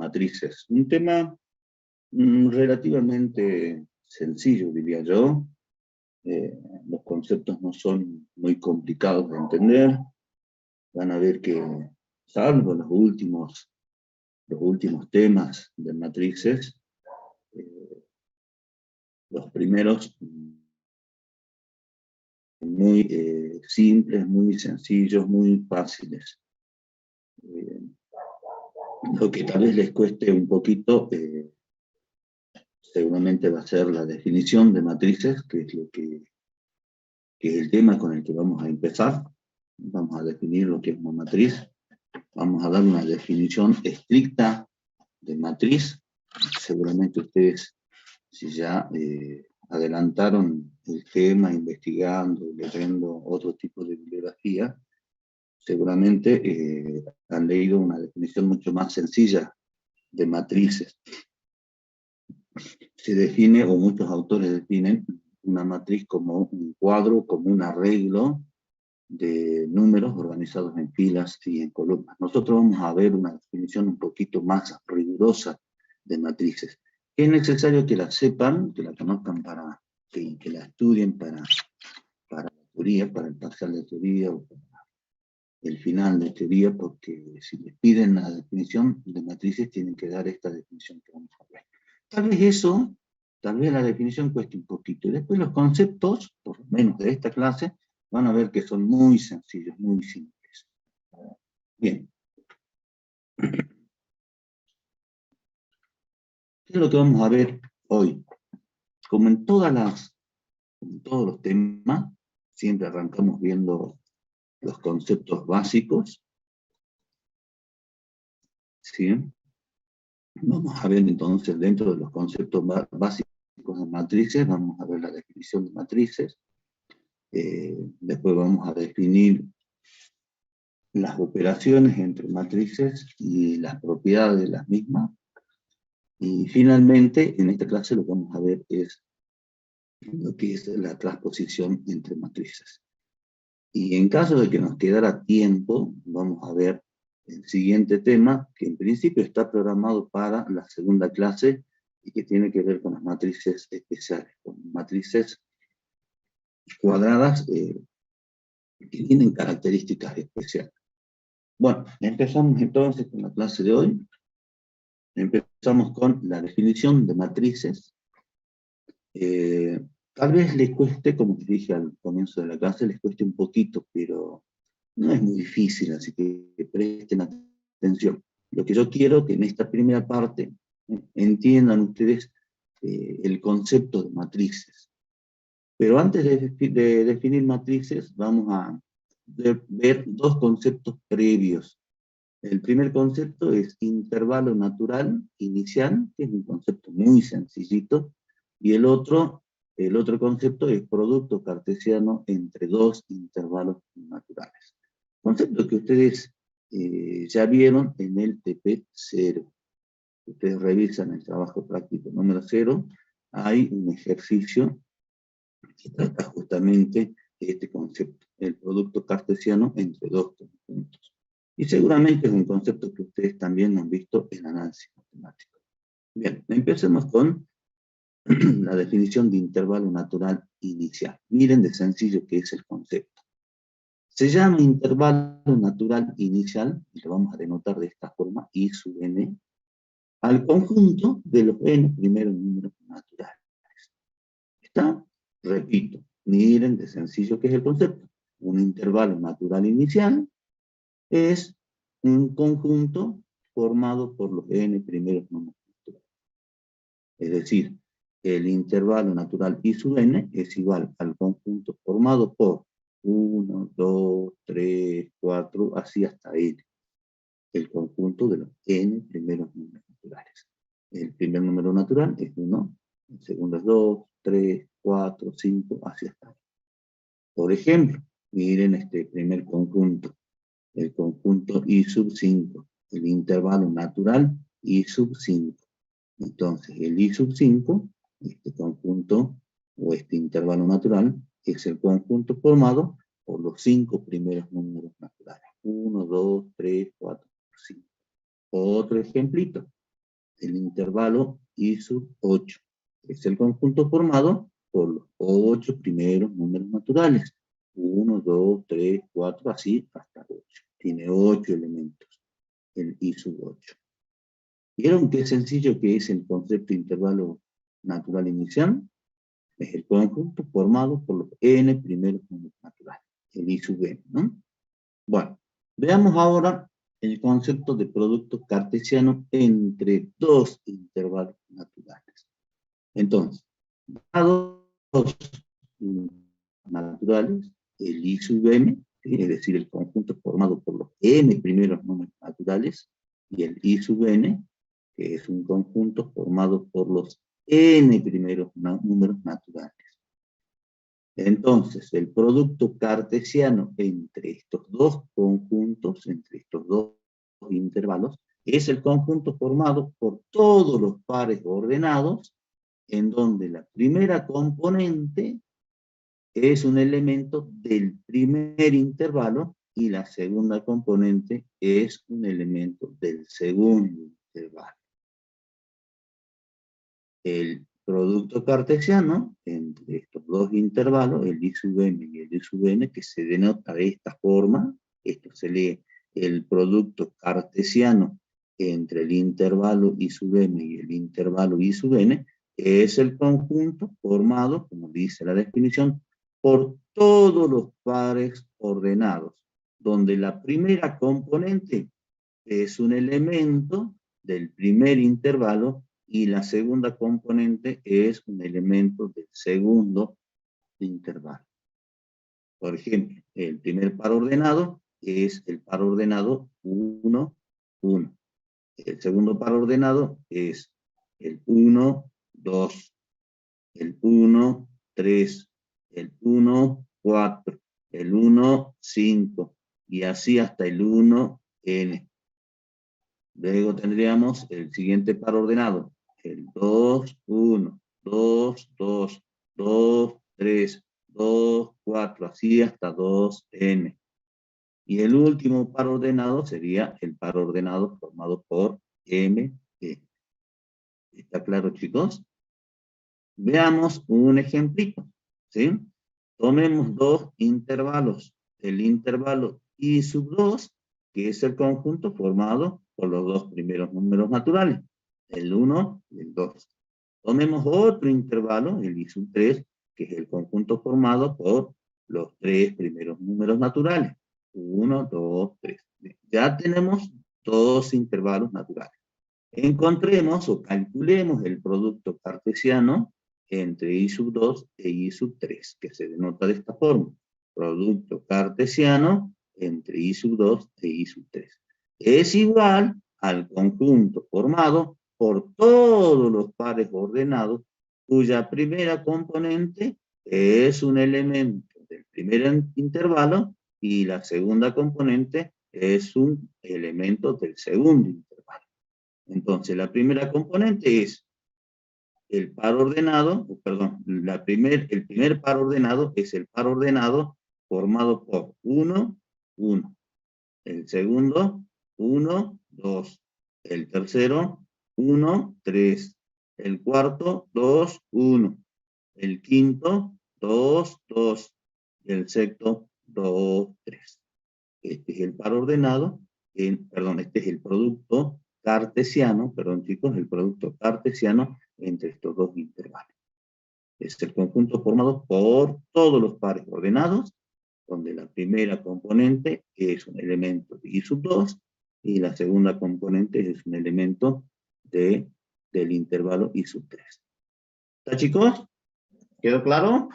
matrices. Un tema relativamente sencillo, diría yo. Los conceptos no son muy complicados de entender. Van a ver que, salvo los últimos temas de matrices, los primeros muy simples, muy sencillos, muy fáciles. Lo que tal vez les cueste un poquito, seguramente va a ser la definición de matrices, que es el tema con el que vamos a empezar. Vamos a definir lo que es una matriz. Vamos a dar una definición estricta de matriz. Seguramente ustedes, si ya adelantaron el tema, investigando, leyendo otro tipo de bibliografía, seguramente han leído una definición mucho más sencilla de matrices. Se define, o muchos autores definen, una matriz como un cuadro, como un arreglo de números organizados en filas y en columnas. Nosotros vamos a ver una definición un poquito más rigurosa de matrices. Es necesario que la sepan, que la conozcan, que la estudien para la teoría, para el parcial de teoría o para el final de teoría, porque si les piden la definición de matrices tienen que dar esta definición que vamos a ver. Tal vez la definición cueste un poquito. Y después los conceptos, por lo menos de esta clase, van a ver que son muy sencillos, muy simples. Bien. ¿Qué es lo que vamos a ver hoy? Como en todos los temas, siempre arrancamos viendo los conceptos básicos. ¿Sí? Vamos a ver entonces, dentro de los conceptos básicos de matrices, vamos a ver la definición de matrices. Después vamos a definir las operaciones entre matrices y las propiedades de las mismas. Y finalmente, en esta clase lo que vamos a ver es lo que es la transposición entre matrices. Y en caso de que nos quedara tiempo, vamos a ver el siguiente tema, que en principio está programado para la segunda clase y que tiene que ver con las matrices especiales, con matrices cuadradas que tienen características especiales. Bueno, empezamos entonces con la clase de hoy. Empezamos con la definición de matrices. Tal vez les cueste, como les dije al comienzo de la clase, les cueste un poquito, pero no es muy difícil, así que presten atención. Lo que yo quiero que en esta primera parte entiendan ustedes el concepto de matrices. Pero antes de definir matrices, vamos a ver dos conceptos previos. El primer concepto es intervalo natural inicial, que es un concepto muy sencillito, y el otro concepto es producto cartesiano entre dos intervalos naturales. Concepto que ustedes ya vieron en el TP0. Ustedes revisan el trabajo práctico número 0, hay un ejercicio que trata justamente de este concepto, el producto cartesiano entre dos conjuntos. Y seguramente es un concepto que ustedes también han visto en análisis matemático. Bien, empecemos con la definición de intervalo natural inicial. Miren de sencillo que es el concepto. Se llama intervalo natural inicial, y lo vamos a denotar de esta forma, I sub n, al conjunto de los n primeros números naturales. ¿Está? Repito, miren de sencillo que es el concepto. Un intervalo natural inicial es un conjunto formado por los n primeros números naturales. Es decir, el intervalo natural I sub n es igual al conjunto formado por 1, 2, 3, 4, así hasta n. El conjunto de los n primeros números naturales. El primer número natural es 1, el segundo es 2, 3, 4, 5, así hasta n. Por ejemplo, miren este primer conjunto. El conjunto I sub 5, el intervalo natural I sub 5. Entonces, el I sub 5, este conjunto, o este intervalo natural, es el conjunto formado por los 5 primeros números naturales. 1, 2, 3, 4, 5. Otro ejemplito. el intervalo I sub 8. Es el conjunto formado por los 8 primeros números naturales. 1, 2, 3, 4, así hasta 8. Tiene 8 elementos, el I sub 8. ¿Vieron qué sencillo que es el concepto de intervalo natural inicial? Es el conjunto formado por los n primeros números naturales, el I sub n, ¿no? Bueno, veamos ahora el concepto de producto cartesiano entre dos intervalos naturales. Entonces, dados naturales, el I sub m, es decir, el conjunto formado por los n primeros números naturales, y el I sub n, que es un conjunto formado por los n primeros números naturales. Entonces, el producto cartesiano entre estos dos conjuntos, entre estos dos intervalos, es el conjunto formado por todos los pares ordenados, en donde la primera componente es un elemento del primer intervalo y la segunda componente es un elemento del segundo intervalo. El producto cartesiano entre estos dos intervalos, el I sub m y el I sub n, que se denota de esta forma, esto se lee el producto cartesiano entre el intervalo I sub m y el intervalo I sub n, es el conjunto formado, como dice la definición, por todos los pares ordenados, donde la primera componente es un elemento del primer intervalo y la segunda componente es un elemento del segundo intervalo. Por ejemplo, el primer par ordenado es el par ordenado 1, 1. El segundo par ordenado es el 1, 2, el 1, 3, el 1, 4, el 1, 5, y así hasta el 1, n. Luego tendríamos el siguiente par ordenado, el 2, 1, 2, 2, 2, 3, 2, 4, así hasta 2n. Y el último par ordenado sería el par ordenado formado por m, e. ¿Está claro, chicos? Veamos un ejemplito, ¿sí? Tomemos dos intervalos. El intervalo I sub 2, que es el conjunto formado por los dos primeros números naturales, el 1 y el 2. Tomemos otro intervalo, el I sub 3, que es el conjunto formado por los tres primeros números naturales, 1, 2, 3. Ya tenemos dos intervalos naturales. Encontremos o calculemos el producto cartesiano entre I sub 2 e I sub 3, que se denota de esta forma. Producto cartesiano entre I sub 2 e I sub 3. Es igual al conjunto formado por todos los pares ordenados, cuya primera componente es un elemento del primer intervalo y la segunda componente es un elemento del segundo intervalo. Entonces, la primera componente es el par ordenado, perdón, el primer par ordenado es el par ordenado formado por 1, 1. El segundo, 1, 2. El tercero, 1, 3. El cuarto, 2, 1. El quinto, 2, 2. Y el sexto, 2, 3. Este es el par ordenado, este es el producto cartesiano, perdón chicos, el producto cartesiano entre estos dos intervalos. Es el conjunto formado por todos los pares ordenados, donde la primera componente es un elemento de I sub 2 y la segunda componente es un elemento del intervalo I sub 3. ¿Está, chicos? ¿Quedó claro?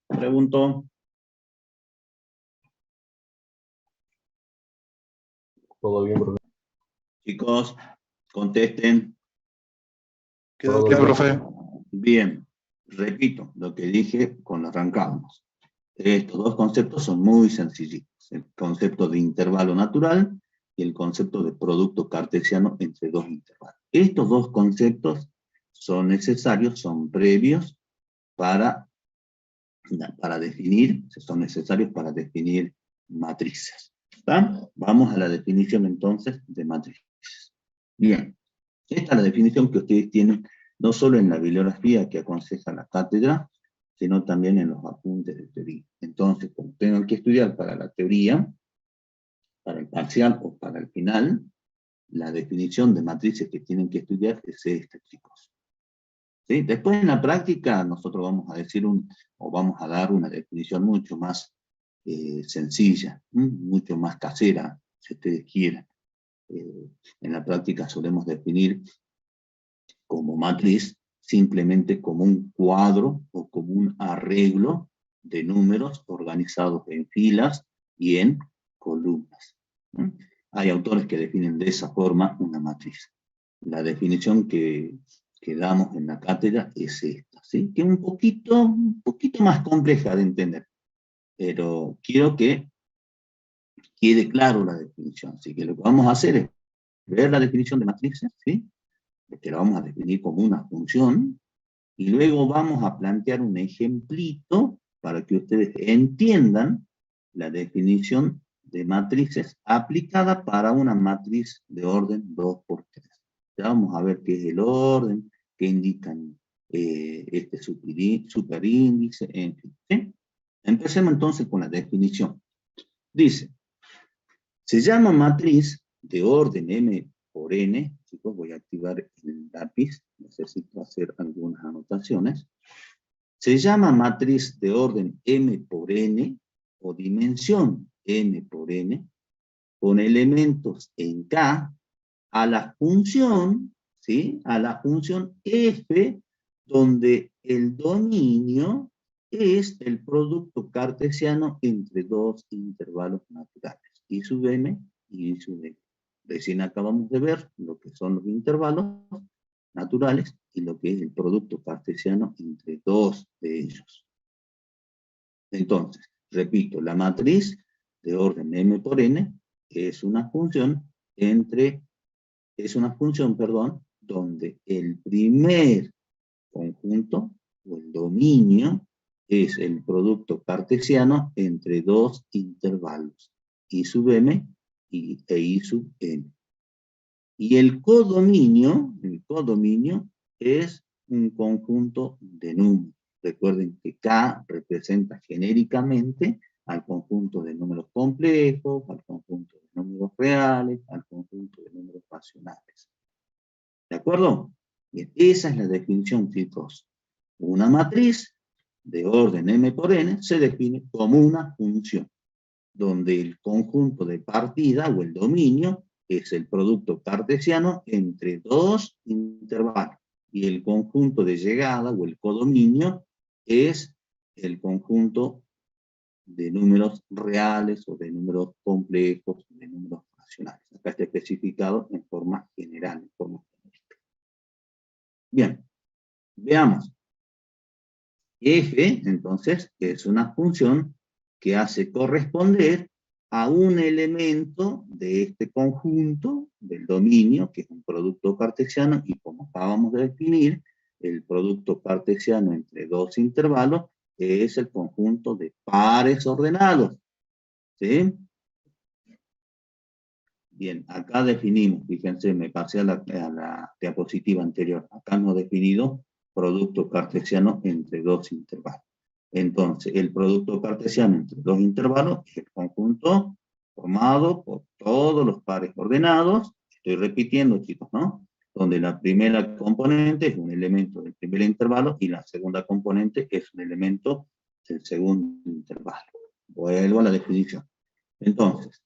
Pregunto. Todo bien, profe. Chicos, contesten. Quedó claro, profe. Bien, repito lo que dije cuando arrancamos. Estos dos conceptos son muy sencillitos. El concepto de intervalo natural y el concepto de producto cartesiano entre dos intervalos. Estos dos conceptos son necesarios, son previos para definir, son necesarios para definir matrices. ¿Está? Vamos a la definición entonces de matrices. Bien, Esta es la definición que ustedes tienen, no solo en la bibliografía que aconseja la cátedra, sino también en los apuntes de teoría. Entonces, como tengan que estudiar para la teoría, para el parcial o para el final, la definición de matrices que tienen que estudiar es esta, chicos. ¿Sí? Después en la práctica nosotros vamos a decir o vamos a dar una definición mucho más sencilla, mucho más casera, si ustedes quieren. En la práctica solemos definir como matriz simplemente como un cuadro o como un arreglo de números organizados en filas y en columnas. Hay autores que definen de esa forma una matriz. La definición que damos en la cátedra es esta, ¿sí? Que es un poquito más compleja de entender, pero quiero que quede claro la definición. Así que lo que vamos a hacer es ver la definición de matrices, ¿sí? Que la vamos a definir como una función, y luego vamos a plantear un ejemplito para que ustedes entiendan la definición de matrices aplicada para una matriz de orden 2×3. Ya vamos a ver qué es el orden, qué indican este superíndice, en fin. ¿Sí? Empecemos entonces con la definición. Dice, se llama matriz de orden M por N, chicos, voy a activar el lápiz, necesito hacer algunas anotaciones. Se llama matriz de orden M por N, o dimensión M por N, con elementos en K, a la función, ¿sí? A la función F, donde el dominio es el producto cartesiano entre dos intervalos naturales, I sub M y I sub N. Recién acabamos de ver lo que son los intervalos naturales y lo que es el producto cartesiano entre dos de ellos. Entonces, repito, la matriz de orden M por N es una función donde el primer conjunto o el dominio es el producto cartesiano entre dos intervalos, I sub M e I sub N. Y el codominio es un conjunto de números. Recuerden que K representa genéricamente al conjunto de números complejos, al conjunto de números reales, al conjunto de números racionales. ¿De acuerdo? Bien, esa es la definición, chicos. Una matriz de orden M por N se define como una función, donde el conjunto de partida o el dominio es el producto cartesiano entre dos intervalos, y el conjunto de llegada o el codominio es el conjunto de números reales o de números complejos, de números racionales. Acá está especificado en forma general, en forma genérica. Bien, veamos. F, entonces, es una función que hace corresponder a un elemento de este conjunto del dominio, que es un producto cartesiano, y como acabamos de definir, el producto cartesiano entre dos intervalos es el conjunto de pares ordenados. ¿Sí? Bien, acá definimos, fíjense, me pasé a la diapositiva anterior, acá hemos definido producto cartesiano entre dos intervalos. Entonces, el producto cartesiano entre dos intervalos es el conjunto formado por todos los pares ordenados, estoy repitiendo, chicos, ¿no? Donde la primera componente es un elemento del primer intervalo y la segunda componente es un elemento del segundo intervalo. Vuelvo a la definición. Entonces,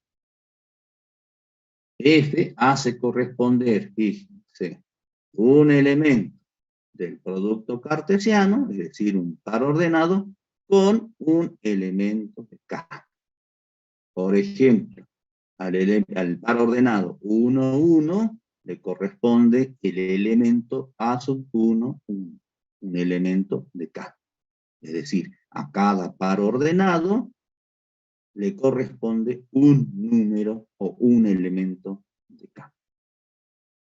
F hace corresponder, fíjense, un elemento del producto cartesiano, es decir, un par ordenado, con un elemento de K. Por ejemplo, al par ordenado 1, 1, le corresponde el elemento A sub 1, 1, un elemento de K. Es decir, a cada par ordenado le corresponde un número o un elemento de K.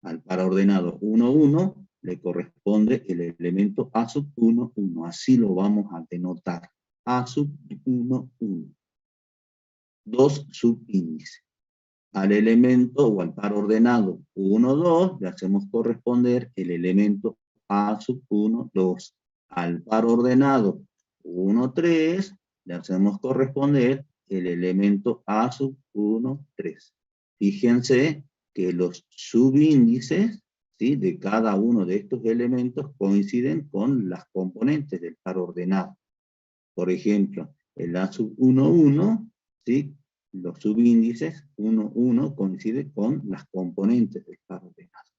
Al par ordenado 1, 1, le corresponde el elemento A sub 1, 1. Así lo vamos a denotar. A sub 1, 1. Dos subíndices. al elemento o al par ordenado 1, 2, le hacemos corresponder el elemento A sub 1, 2. Al par ordenado 1, 3, le hacemos corresponder el elemento A sub 1, 3. Fíjense que los subíndices, ¿sí?, de cada uno de estos elementos coinciden con las componentes del par ordenado. Por ejemplo, el A sub 1, 1, ¿sí?, los subíndices 1, 1 coinciden con las componentes del par ordenado.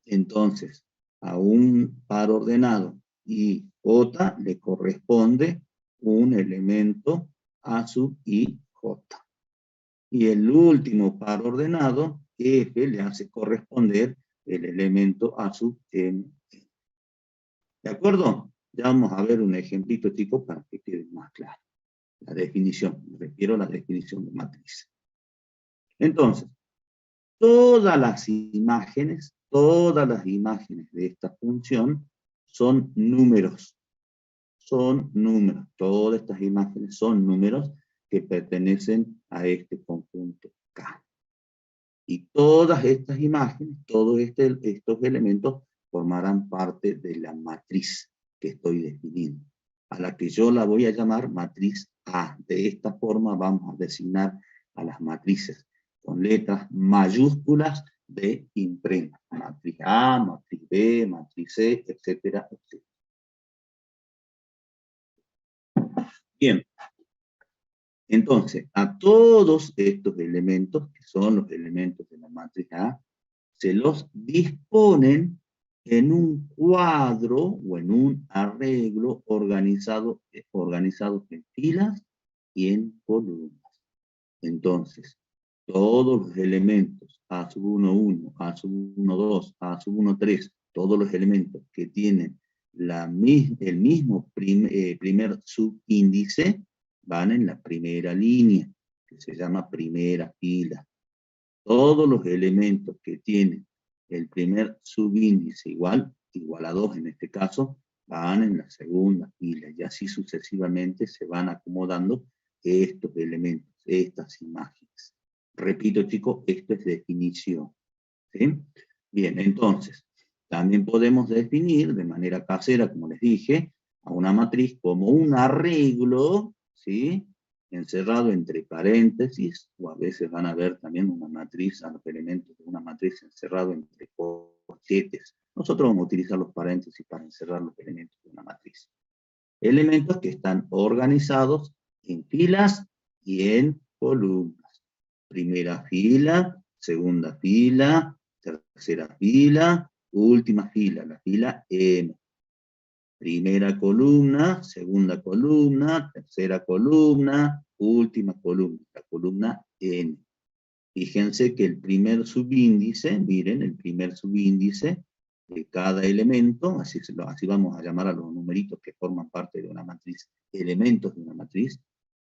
Entonces, a un par ordenado y J le corresponde un elemento A sub I, J. Y el último par ordenado, F, le hace corresponder el elemento A sub M. ¿De acuerdo? Ya vamos a ver un ejemplito, chicos, para que quede más claro. La definición, me refiero a la definición de matriz. Entonces, todas las imágenes de esta función son números. Son números. Todas estas imágenes son números que pertenecen a este conjunto K. Y todas estas imágenes, todos estos elementos formarán parte de la matriz que estoy definiendo, a la que yo la voy a llamar matriz A. De esta forma vamos a designar a las matrices con letras mayúsculas de imprenta. Matriz A, matriz B, matriz C, etcétera, etcétera. Bien. Entonces, a todos estos elementos, que son los elementos de la matriz A, se los disponen en un cuadro o en un arreglo organizado en filas y en columnas. Entonces, todos los elementos A sub 1, 1, A sub 1, 2, A sub 1, 3, todos los elementos que tienen el mismo primer subíndice, van en la primera línea, que se llama primera fila. Todos los elementos que tienen el primer subíndice igual a 2 en este caso, van en la segunda fila, y así sucesivamente se van acomodando estos elementos, estas imágenes. Repito, chicos, esto es definición. ¿Sí? Bien, entonces, también podemos definir de manera casera, como les dije, a una matriz como un arreglo, ¿sí?, encerrado entre paréntesis, o a veces van a ver también una matriz, a los elementos de una matriz encerrado entre corchetes. Nosotros vamos a utilizar los paréntesis para encerrar los elementos de una matriz. Elementos que están organizados en filas y en columnas. Primera fila, segunda fila, tercera fila, última fila, la fila M. Primera columna, segunda columna, tercera columna, última columna, la columna N. Fíjense que el primer subíndice, miren, el primer subíndice de cada elemento, así vamos a llamar a los numeritos que forman parte de una matriz, elementos de una matriz.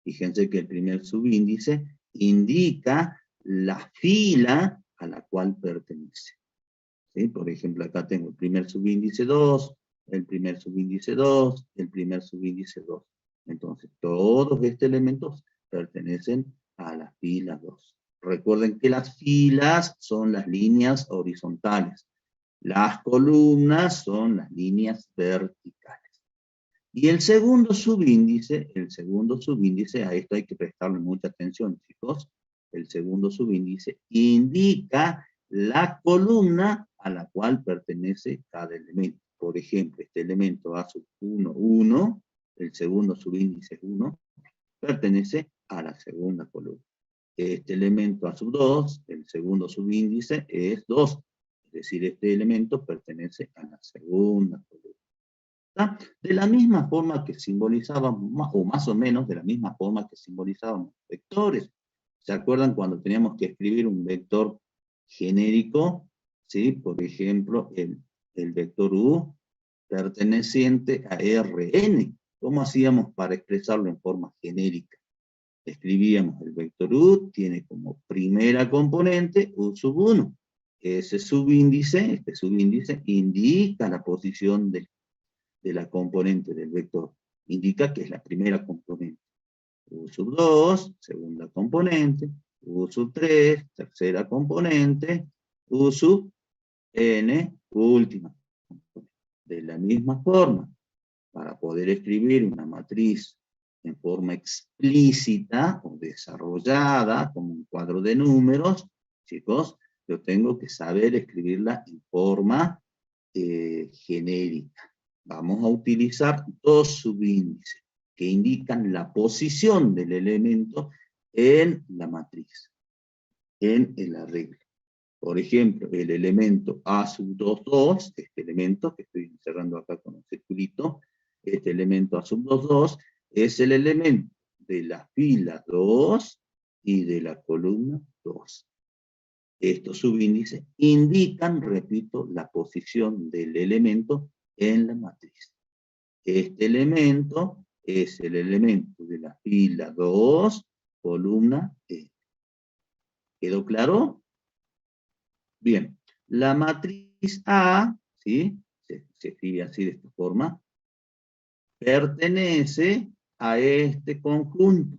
Fíjense que el primer subíndice indica la fila a la cual pertenece. ¿Sí? Por ejemplo, acá tengo el primer subíndice 2, el primer subíndice 2, el primer subíndice 2. Entonces, todos estos elementos pertenecen a la fila 2. Recuerden que las filas son las líneas horizontales. Las columnas son las líneas verticales. Y el segundo subíndice, a esto hay que prestarle mucha atención, chicos. El segundo subíndice indica la columna a la cual pertenece cada elemento. Por ejemplo, este elemento A sub 1, 1, el segundo subíndice es 1, pertenece a la segunda columna. Este elemento A sub 2, el segundo subíndice es 2, es decir, este elemento pertenece a la segunda columna. ¿Está? De la misma forma que simbolizábamos, o más o menos de la misma forma que simbolizábamos vectores. ¿Se acuerdan cuando teníamos que escribir un vector genérico? ¿Sí? Por ejemplo, el vector U perteneciente a Rn. ¿Cómo hacíamos para expresarlo en forma genérica? Escribíamos el vector U, tiene como primera componente U sub 1. Este subíndice indica la posición de la componente del vector. Indica que es la primera componente. U sub 2, segunda componente. U sub 3, tercera componente, U sub n, última. De la misma forma, para poder escribir una matriz en forma explícita o desarrollada, como un cuadro de números, chicos, yo tengo que saber escribirla en forma genérica. Vamos a utilizar dos subíndices que indican la posición del elemento en la matriz, en el arreglo. Por ejemplo, el elemento A sub 2, este elemento que estoy cerrando acá con un circulito, este elemento A sub 2, es el elemento de la fila 2 y de la columna 2. Estos subíndices indican, repito, la posición del elemento en la matriz. Este elemento es el elemento de la fila 2, columna E. ¿Quedó claro? Bien, la matriz A, ¿sí? Se escribe así de esta forma, pertenece a este conjunto,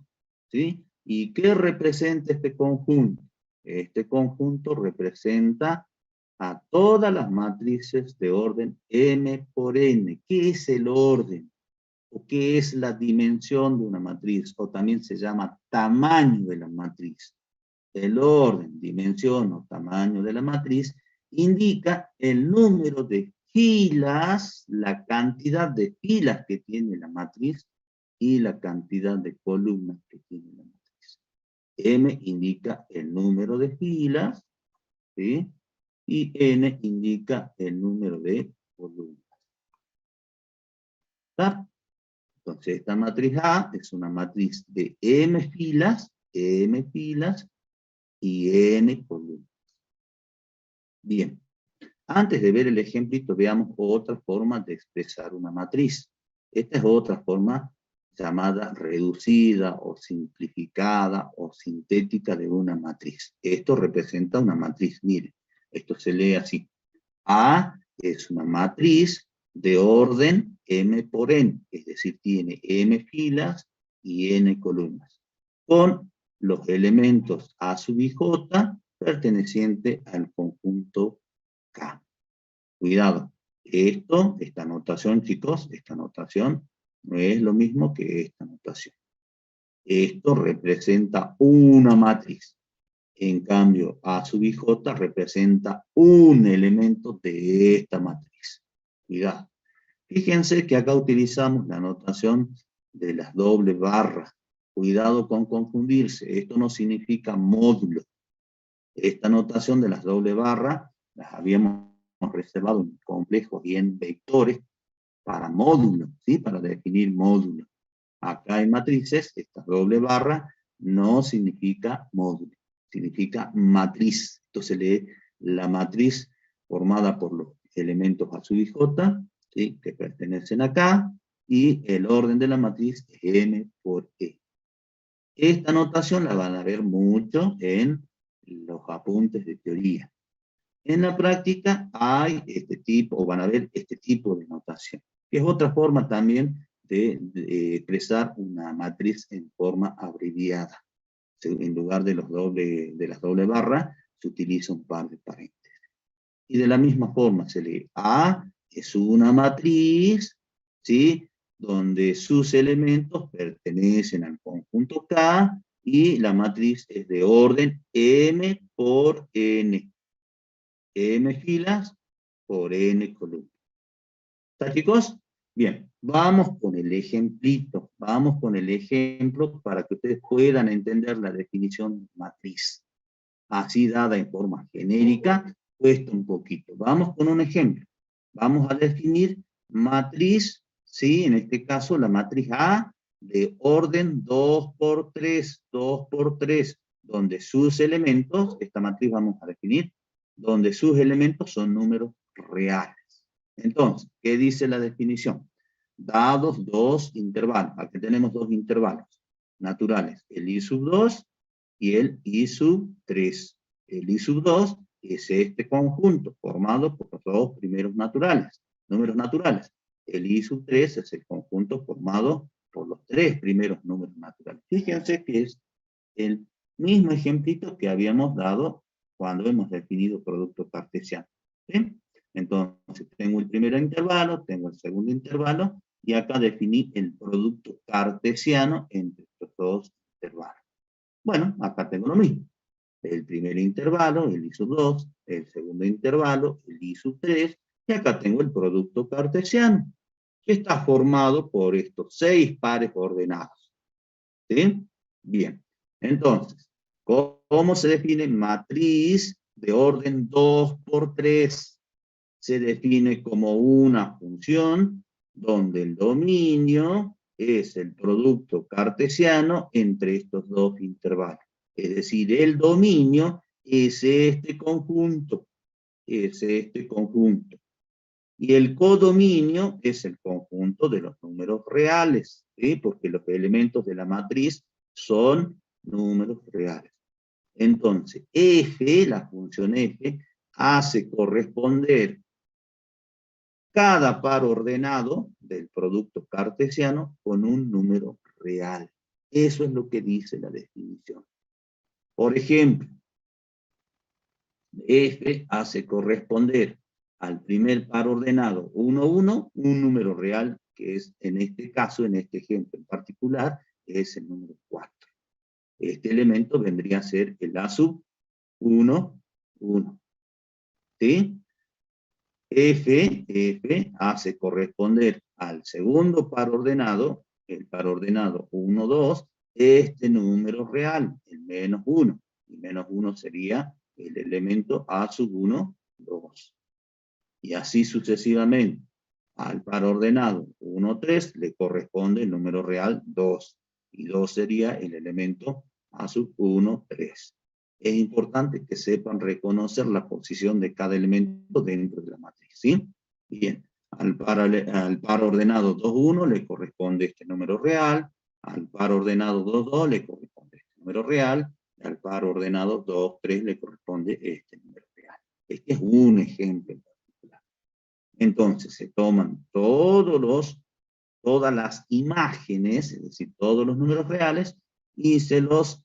¿sí? ¿Y qué representa este conjunto? Este conjunto representa a todas las matrices de orden M por N. ¿Qué es el orden? ¿O qué es la dimensión de una matriz? O también se llama tamaño de la matriz. El orden, dimensión o tamaño de la matriz indica el número de filas, la cantidad de filas que tiene la matriz y la cantidad de columnas que tiene la matriz. M indica el número de filas, ¿sí? Y N indica el número de columnas. ¿Está? Entonces esta matriz A es una matriz de M filas y N columnas. Bien, antes de ver el ejemplito, veamos otra forma de expresar una matriz. Esta es otra forma llamada reducida o simplificada o sintética de una matriz. Esto representa una matriz, miren, esto se lee así. A es una matriz de orden M por N, es decir, tiene M filas y N columnas, con los elementos A sub i j perteneciente al conjunto K. Cuidado, esta notación, chicos, esta notación no es lo mismo que esta notación. Esto representa una matriz. En cambio, A sub i j representa un elemento de esta matriz. Cuidado. Fíjense que acá utilizamos la notación de las dobles barras. Cuidado con confundirse. Esto no significa módulo. Esta notación de las dobles barras las habíamos reservado en complejos y en vectores para módulos, ¿sí? Para definir módulos. Acá en matrices, esta doble barra no significa módulo, significa matriz. Entonces lee la matriz formada por los elementos A sub i j, ¿sí? Que pertenecen acá, y el orden de la matriz es M por E. Esta notación la van a ver mucho en los apuntes de teoría. En la práctica hay este tipo, o van a ver este tipo de notación, que es otra forma también de expresar una matriz en forma abreviada. En lugar de las doble barras, se utiliza un par de paréntesis. Y de la misma forma se lee A es una matriz, ¿sí? Donde sus elementos pertenecen al conjunto K y la matriz es de orden M por N. M filas por N columnas. ¿Está, chicos? Bien, vamos con el ejemplito, vamos con el ejemplo para que ustedes puedan entender la definición de matriz. Así dada en forma genérica, cuesta un poquito. Vamos con un ejemplo. Vamos a definir matriz, ¿sí? En este caso la matriz A de orden 2 por 3, donde sus elementos, esta matriz vamos a definir, donde sus elementos son números reales. Entonces, ¿qué dice la definición? Dados dos intervalos, aquí tenemos dos intervalos naturales, el I sub 2 y el I sub 3. El I sub 2 es este conjunto formado por los dos primeros naturales, números naturales. El I sub 3 es el conjunto formado por los tres primeros números naturales. Fíjense que es el Mismo ejemplito que habíamos dado cuando hemos definido producto cartesiano. ¿Sí? Entonces, tengo el primer intervalo, tengo el segundo intervalo, y acá definí el producto cartesiano entre estos dos intervalos. Bueno, acá tengo lo mismo. El primer intervalo, el I sub 2, el segundo intervalo, el I sub 3, y acá tengo el producto cartesiano, que está formado por estos 6 pares ordenados. ¿Sí? Bien. Entonces, ¿cómo se define matriz de orden 2 por 3? Se define como una función donde el dominio es el producto cartesiano entre estos dos intervalos. Es decir, el dominio es este conjunto, Y el codominio es el conjunto de los números reales, ¿sí? Porque los elementos de la matriz son números reales. Entonces, f, la función f, hace corresponder cada par ordenado del producto cartesiano con un número real. Eso es lo que dice la definición. Por ejemplo, f hace corresponder al primer par ordenado 1, 1, un número real, que es en este caso, en este ejemplo en particular, es el número 4. Este elemento vendría a ser el A sub 1, 1. ¿Sí? F hace corresponder al segundo par ordenado, el par ordenado 1, 2, este número real, el menos 1. Y menos 1 sería el elemento A sub 1, 2. Y así sucesivamente. Al par ordenado 1, 3 le corresponde el número real 2. Y 2 sería el elemento A sub 1, 3. Es importante que sepan reconocer la posición de cada elemento dentro de la matriz, ¿sí? Bien, al par ordenado 2, 1 le corresponde este número real, al par ordenado 2, 2 le corresponde este número real, y al par ordenado 2, 3 le corresponde este número real. Este es un ejemplo en particular. Entonces se toman todas las imágenes, es decir, todos los números reales, y se los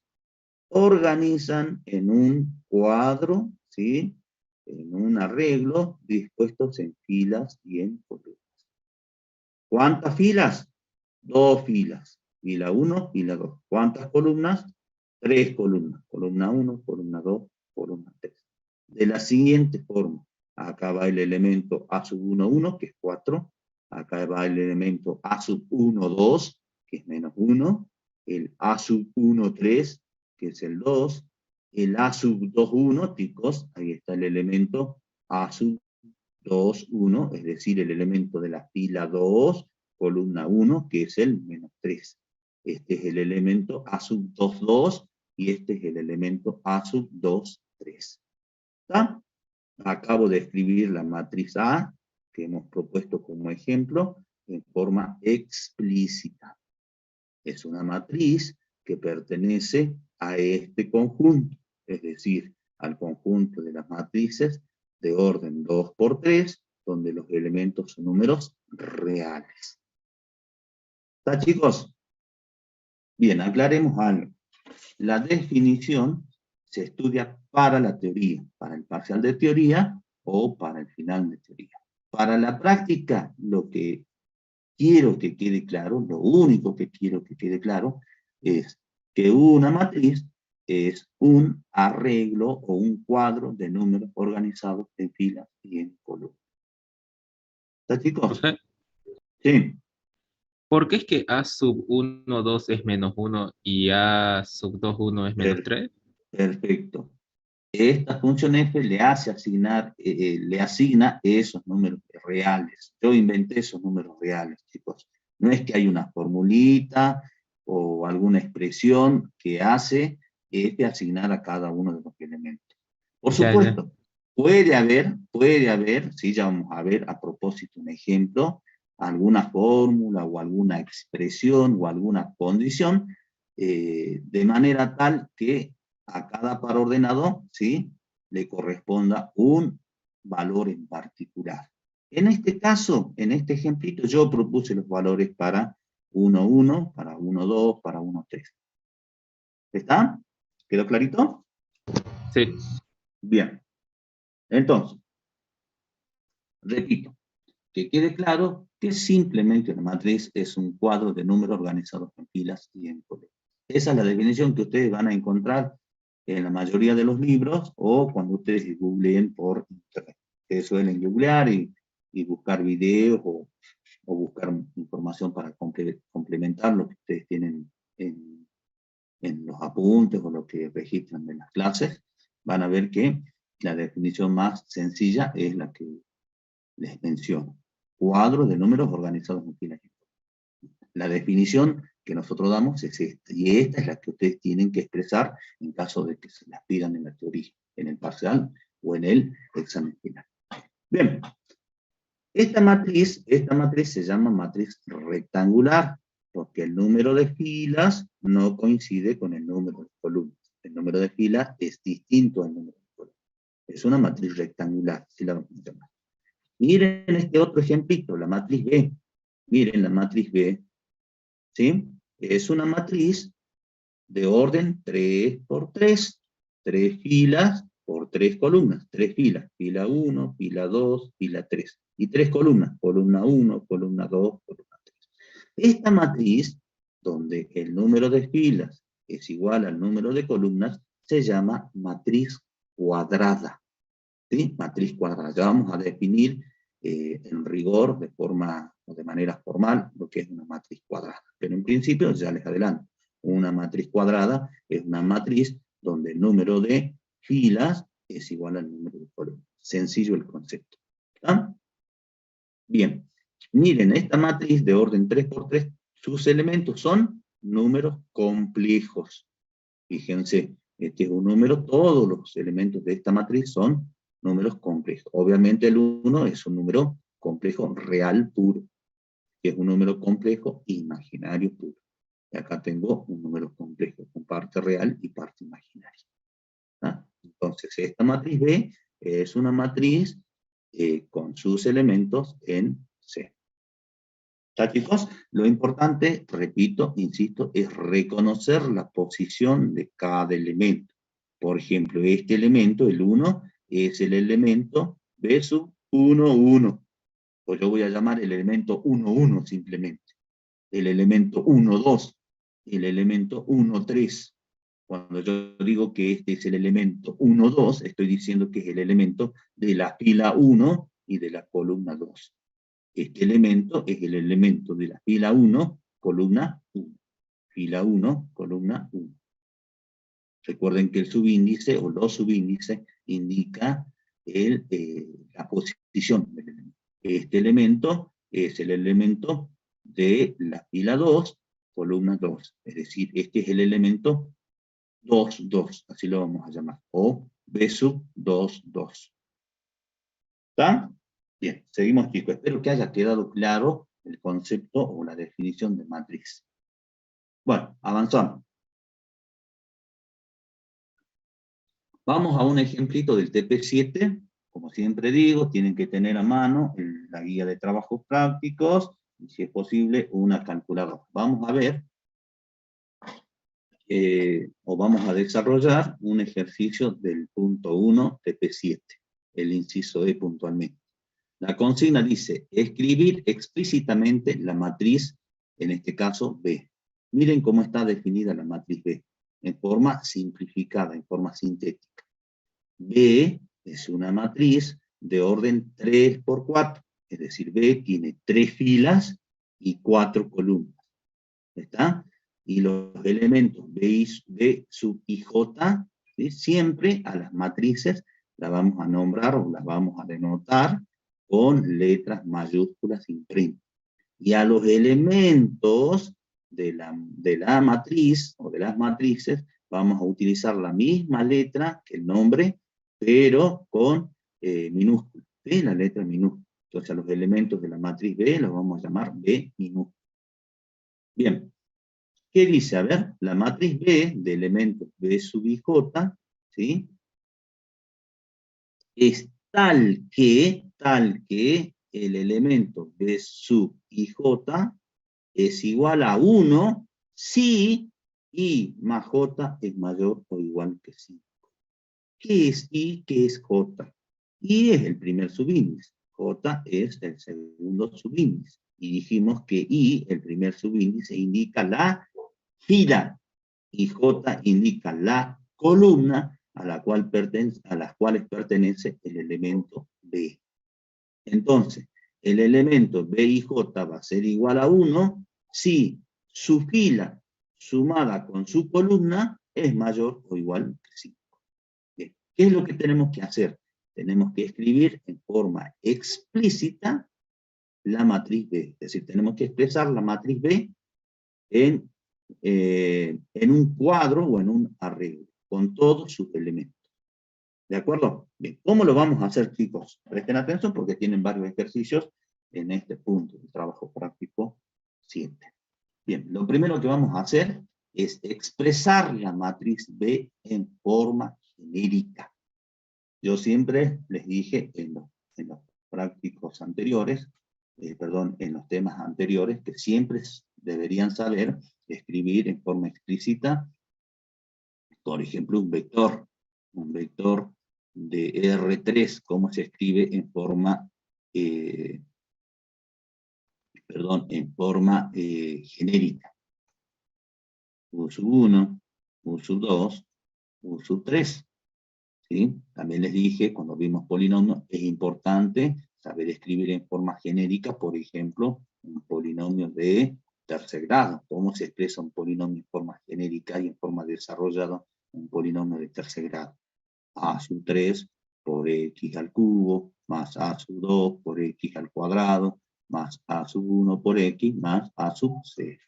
organizan en un cuadro, ¿sí? En un arreglo, dispuestos en filas y en columnas. ¿Cuántas filas? 2 filas. Fila 1, fila 2. ¿Cuántas columnas? 3 columnas. Columna 1, columna 2, columna 3. De la siguiente forma. Acá va el elemento A sub 1, 1, que es 4. Acá va el elemento A sub 1, 2, que es menos 1. El A sub 1, 3, que es el 2. El A sub 2, 1, chicos, ahí está el elemento A sub 2, 1, es decir, el elemento de la fila 2, columna 1, que es el menos 3. Este es el elemento A sub 2, 2, y este es el elemento A sub 2, 3. ¿Está? Acabo de escribir la matriz A, que hemos propuesto como ejemplo, en forma explícita. Es una matriz que pertenece a este conjunto, es decir, al conjunto de las matrices de orden 2 por 3, donde los elementos son números reales. ¿Está, chicos? Bien, aclaremos algo. La definición se estudia para la teoría, para el parcial de teoría o para el final de teoría. Para la práctica, lo que quiero que quede claro, lo único que quiero que quede claro, es que una matriz es un arreglo o un cuadro de números organizados en filas y en columnas. ¿Está, chicos? Profe, Sí, ¿por qué es que A sub 1, 2 es menos 1 y A sub 2, 1 es menos 3? perfecto. Esta función f le asigna esos números reales. Yo inventé esos números reales, chicos. No es que hay una formulita o alguna expresión que hace f asignar a cada uno de los elementos. Por Ya, ya. supuesto, puede haber, sí, ya vamos a ver a propósito un ejemplo, alguna fórmula o alguna expresión o alguna condición, de manera tal que a cada par ordenado, ¿sí?, le corresponda un valor en particular. En este caso, en este ejemplito, yo propuse los valores para 1, 1, para 1, 2, para 1, 3. ¿Está? ¿Quedó clarito? Sí. Bien. Entonces, repito, que quede claro que simplemente una matriz es un cuadro de números organizados en filas y en coletas. Esa es la definición que ustedes van a encontrar en la mayoría de los libros o cuando ustedes googleen por internet. Ustedes suelen googlear y buscar videos o buscar información para complementar lo que ustedes tienen en los apuntes o lo que registran de las clases. Van a ver que la definición más sencilla es la que les menciono. Cuadro de números organizados en filas. La definición que nosotros damos es esta, y esta es la que ustedes tienen que expresar en caso de que se las pidan en la teoría, en el parcial o en el examen final. Bien, esta matriz se llama matriz rectangular, porque el número de filas no coincide con el número de columnas. El número de filas es distinto al número de columnas. Es una matriz rectangular, así la vamos a llamar. Miren este otro ejemplito, la matriz B. Miren la matriz B, ¿sí? Es una matriz de orden 3 por 3. 3 filas por 3 columnas. 3 filas, fila 1, fila 2, fila 3. Y 3 columnas, columna 1, columna 2, columna 3. Esta matriz, donde el número de filas es igual al número de columnas, se llama matriz cuadrada. ¿Sí? Matriz cuadrada. Ya vamos a definir en rigor, de manera formal, lo que es una matriz cuadrada. Pero en principio, ya les adelanto, una matriz cuadrada es una matriz donde el número de filas es igual al número de columnas. Sencillo el concepto. ¿Está? Bien. Miren, esta matriz de orden 3 por 3, sus elementos son números complejos. Fíjense, este es un número, todos los elementos de esta matriz son números complejos. Obviamente el 1 es un número complejo real puro, que es un número complejo imaginario puro. Y acá tengo un número complejo con parte real y parte imaginaria. ¿Ah? Entonces esta matriz B es una matriz con sus elementos en C. ¿Está, chicos? Lo importante, repito, insisto, es reconocer la posición de cada elemento. Por ejemplo, este elemento, el 1, es el elemento B sub 1, 1. Pues yo voy a llamar el elemento 1, 1 simplemente. El elemento 1, 2. El elemento 1, 3. Cuando yo digo que este es el elemento 1, 2, estoy diciendo que es el elemento de la fila 1 y de la columna 2. Este elemento es el elemento de la fila 1, columna 1. Fila 1, columna 1. Recuerden que el subíndice o los subíndices indica la posición del elemento. Este elemento es el elemento de la fila 2, columna 2. Es decir, este es el elemento 2, 2, así lo vamos a llamar. O B sub 2, 2. ¿Está? Bien, seguimos, chicos. Espero que haya quedado claro el concepto o la definición de matriz. Bueno, avanzamos. Vamos a un ejemplito del TP7. Como siempre digo, tienen que tener a mano la guía de trabajos prácticos y, si es posible, una calculadora. Vamos a ver, o vamos a desarrollar un ejercicio del punto 1 TP7, el inciso E puntualmente. La consigna dice, escribir explícitamente la matriz, en este caso B. Miren cómo está definida la matriz B, en forma simplificada, en forma sintética. B es una matriz de orden 3 por 4, es decir, B tiene 3 filas y 4 columnas. ¿Está? Y los elementos B sub y J, ¿sí? Siempre a las matrices las vamos a nombrar o las vamos a denotar con letras mayúsculas impresas. Y a los elementos de la matriz o de las matrices vamos a utilizar la misma letra que el nombre, pero con minúsculas, ¿sí? La letra minúscula. Entonces a los elementos de la matriz B los vamos a llamar B minúscula. Bien, ¿qué dice? A ver, la matriz B de elementos B sub y J, ¿sí? Es tal que el elemento B sub y J es igual a 1 si I más J es mayor o igual que 5. ¿Qué es I? ¿Qué es J? I es el primer subíndice, J es el segundo subíndice. Y dijimos que I, el primer subíndice, indica la fila, y J indica la columna a las cuales pertenece el elemento B. Entonces, el elemento B y J va a ser igual a 1 si su fila sumada con su columna es mayor o igual que 5. Bien. ¿Qué es lo que tenemos que hacer? Tenemos que escribir en forma explícita la matriz B. Es decir, tenemos que expresar la matriz B en un cuadro o en un arreglo, con todos sus elementos. ¿De acuerdo? Bien, ¿cómo lo vamos a hacer, chicos? Presten atención porque tienen varios ejercicios en este punto de trabajo práctico 7. Bien, lo primero que vamos a hacer es expresar la matriz B en forma genérica. Yo siempre les dije en los prácticos anteriores, en los temas anteriores, que siempre deberían saber escribir en forma explícita, por ejemplo, un vector de R3, cómo se escribe en forma, genérica. U sub 1, U sub 2, U sub 3. ¿Sí? También les dije, cuando vimos polinomios, es importante saber escribir en forma genérica, por ejemplo, un polinomio de tercer grado. ¿Cómo se expresa un polinomio en forma genérica y en forma desarrollada un polinomio de tercer grado? A sub 3 por x al cubo, más a sub 2 por x al cuadrado, más a sub 1 por x, más a sub 0.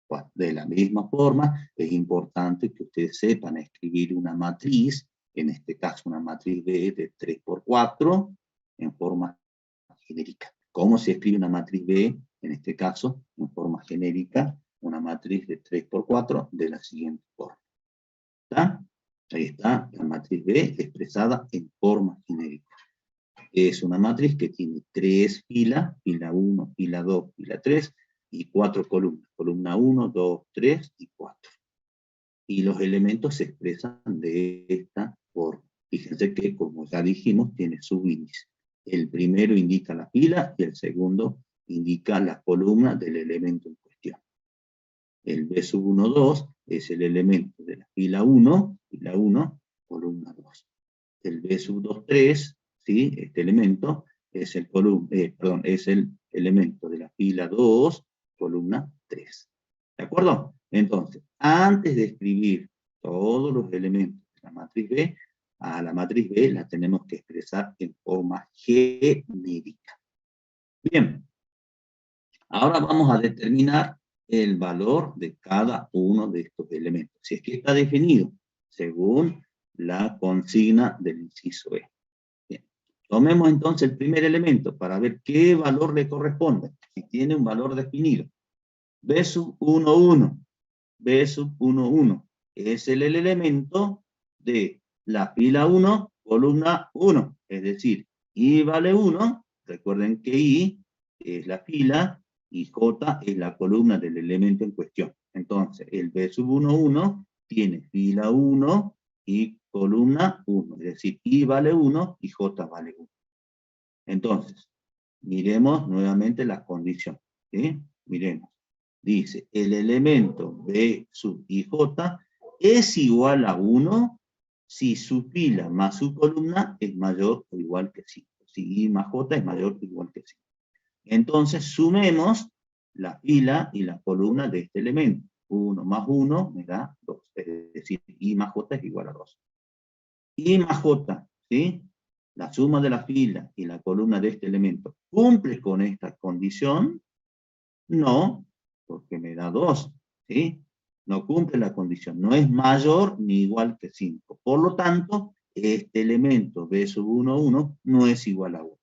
Bueno, de la misma forma, es importante que ustedes sepan escribir una matriz, en este caso una matriz B de 3 por 4, en forma genérica. ¿Cómo se escribe una matriz B? En este caso, en forma genérica, una matriz de 3 por 4 de la siguiente forma. ¿Está? Ahí está la matriz B expresada en forma genérica. Es una matriz que tiene 3 filas, fila 1, fila 2, fila 3, y 4 columnas. Columna 1, 2, 3 y 4. Y los elementos se expresan de esta forma. Fíjense que, como ya dijimos, tiene subíndice. El primero indica la fila y el segundo indica la columna del elemento en cuestión. El B sub 1, 2 es el elemento de la fila 1, columna 2. El B sub 2, 3, ¿sí? Este elemento es el elemento de la fila 2, columna 3. ¿De acuerdo? Entonces, antes de escribir todos los elementos de la matriz B, a la matriz B la tenemos que expresar en forma genérica. Bien. Ahora vamos a determinar el valor de cada uno de estos elementos. Si es que está definido según la consigna del inciso E. Bien. Tomemos entonces el primer elemento para ver qué valor le corresponde. Si tiene un valor definido. B sub 1, 1. B sub 1, 1. Es el elemento de la fila 1, columna 1. Es decir, I vale 1. Recuerden que I es la fila y J es la columna del elemento en cuestión. Entonces, el B sub 1, 1 tiene fila 1 y columna 1. Es decir, I vale 1 y J vale 1. Entonces, miremos nuevamente las condiciones. ¿Sí? Miremos. Dice, el elemento B sub IJ es igual a 1 si su fila más su columna es mayor o igual que 5. Si I más J es mayor o igual que 5. Entonces, sumemos la fila y la columna de este elemento. 1 más 1 me da 2. Es decir, I más J es igual a 2. I más J, ¿sí? La suma de la fila y la columna de este elemento, ¿cumple con esta condición? No, porque me da 2, ¿sí? No cumple la condición, no es mayor ni igual que 5. Por lo tanto, este elemento B sub 1, 1 no es igual a 1.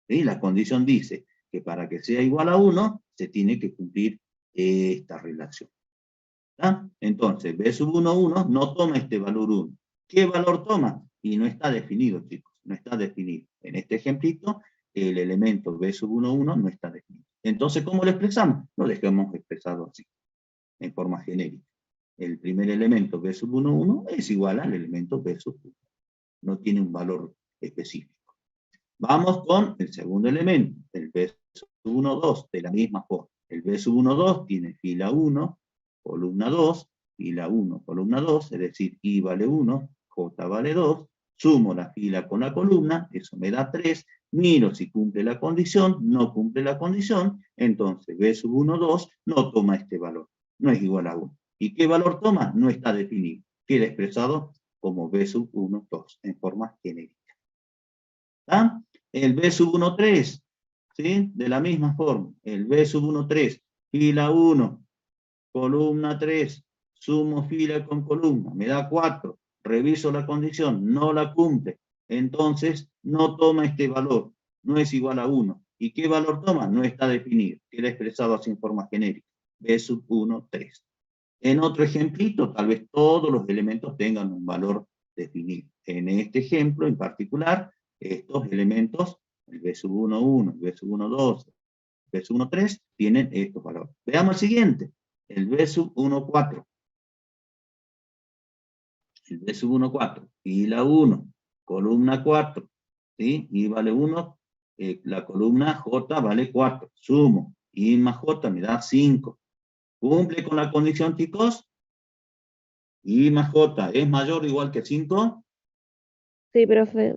¿Sí? La condición dice que para que sea igual a 1, se tiene que cumplir esta relación. ¿Está? Entonces, B sub 1, 1 no toma este valor 1. ¿Qué valor toma? Y no está definido, chicos, no está definido. En este ejemplito, el elemento B sub 1, 1 no está definido. Entonces, ¿cómo lo expresamos? Lo dejamos expresado así, en forma genérica. el primer elemento B sub 1, 1 es igual al elemento B sub 1. No tiene un valor específico. Vamos con el segundo elemento, el B sub 1, 2, de la misma forma. El B sub 1, 2 tiene fila 1, columna 2, fila 1, columna 2, es decir, I vale 1, J vale 2, sumo la fila con la columna, eso me da 3, miro si cumple la condición, no cumple la condición, entonces B sub 1, 2 no toma este valor, no es igual a 1. ¿Y qué valor toma? No está definido, queda expresado como B sub 1, 2, en forma genérica. ¿Ah? El B sub 1, 3, ¿sí? De la misma forma, el B sub 1, 3, fila 1, columna 3, sumo fila con columna, me da 4, reviso la condición, no la cumple, entonces no toma este valor, no es igual a 1. ¿Y qué valor toma? No está definido, queda expresado así en forma genérica, B sub 1, 3. En otro ejemplito, tal vez todos los elementos tengan un valor definido. En este ejemplo en particular, estos elementos, el B sub 1, 1, el B sub 1, 2, el B sub 1, 3, tienen estos valores. Veamos el siguiente, el B sub 1, 4. El B sub 1, 4, fila 1, columna 4, ¿sí? I vale 1, la columna J vale 4, sumo, I más J me da 5. ¿Cumple con la condición, chicos? I más J es mayor o igual que 5. Sí, profe.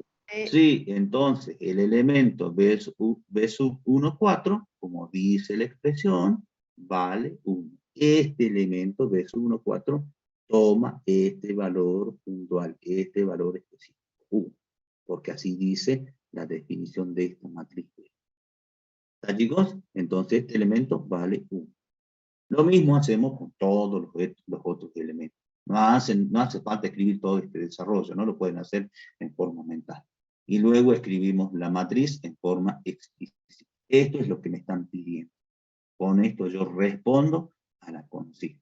Sí, entonces el elemento B sub 1, 4, como dice la expresión, vale 1. Este elemento B sub 1, 4 toma este valor puntual, este valor específico, 1, porque así dice la definición de esta matriz. ¿Está, chicos? Entonces este elemento vale 1. Lo mismo hacemos con todos los otros elementos. No hace falta escribir todo este desarrollo, no lo pueden hacer en forma mental. Y luego escribimos la matriz en forma explícita. Esto es lo que me están pidiendo. Con esto yo respondo a la consigna.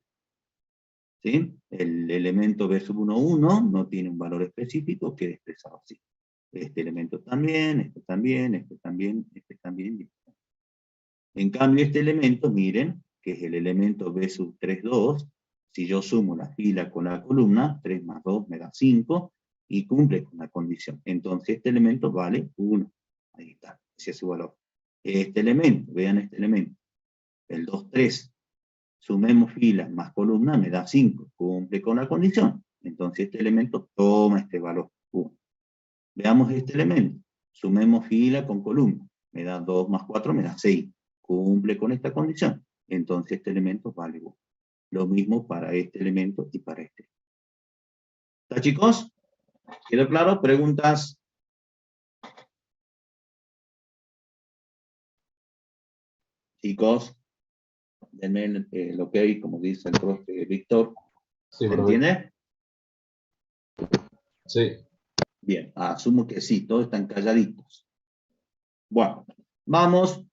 ¿Sí? El elemento B sub 1, 1 no tiene un valor específico, queda expresado así. Este elemento también, este también, este también, este también, y este también. En cambio este elemento, miren, que es el elemento B sub 3, 2, si yo sumo la fila con la columna, 3 más 2 me da 5, y cumple con la condición. Entonces este elemento vale 1. Ahí está, ese es su valor. Este elemento, vean este elemento, el 2, 3, sumemos fila más columna, me da 5, cumple con la condición. Entonces este elemento toma este valor, 1. Veamos este elemento, sumemos fila con columna, me da 2 más 4, me da 6. Cumple con esta condición, entonces este elemento vale 1. Lo mismo para este elemento y para este. ¿Está, chicos? ¿Quedó claro? ¿Preguntas? Chicos, denme el ok, como dice el profe Víctor. Sí, ¿Se profe. entiende? Sí. Bien, asumo que sí, todos están calladitos. Bueno, vamos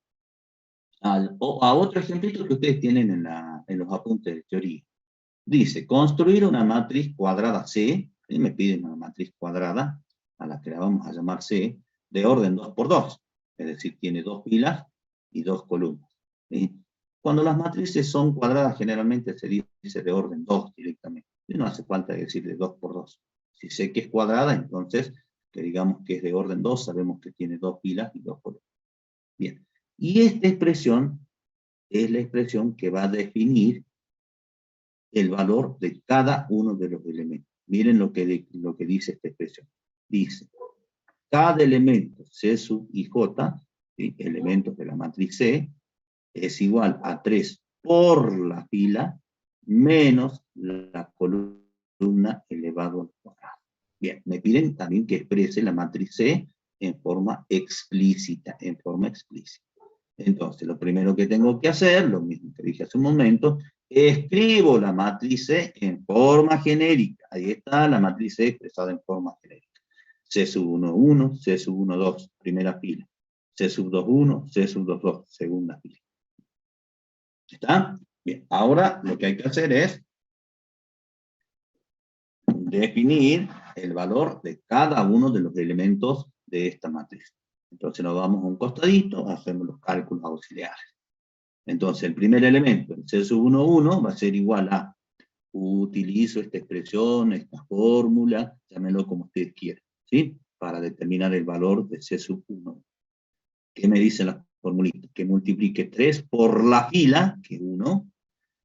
a otro ejemplito que ustedes tienen en los apuntes de teoría. Dice, construir una matriz cuadrada C, y me piden una matriz cuadrada, a la que la vamos a llamar C, de orden 2 por 2, es decir, tiene 2 filas y 2 columnas. ¿Sí? Cuando las matrices son cuadradas, generalmente se dice de orden 2 directamente, y no hace falta decirle 2 por 2. Si sé que es cuadrada, entonces, que digamos que es de orden 2, sabemos que tiene 2 filas y 2 columnas. Bien, y esta expresión es la expresión que va a definir el valor de cada uno de los elementos. Miren lo que dice esta expresión. Dice, cada elemento C sub i j, ¿sí? Elementos de la matriz C, es igual a 3 por la fila menos la columna elevado al cuadrado. Bien, me piden también que exprese la matriz C en forma explícita, Entonces, lo primero que tengo que hacer, lo mismo que dije hace un momento, escribo la matriz C en forma genérica. Ahí está la matriz C expresada en forma genérica. C sub 1, 1, C sub 1, 2, primera fila. C sub 2, 1, C sub 2, 2, segunda fila. ¿Está? Bien, ahora lo que hay que hacer es definir el valor de cada uno de los elementos de esta matriz. Entonces nos vamos a un costadito, hacemos los cálculos auxiliares. Entonces el primer elemento, el C sub 1, 1, va a ser igual a utilizo esta expresión, esta fórmula, llámenlo como ustedes quieran, ¿sí? Para determinar el valor de C sub 1. ¿Qué me dice la formulita? Que multiplique 3 por la fila, que es 1,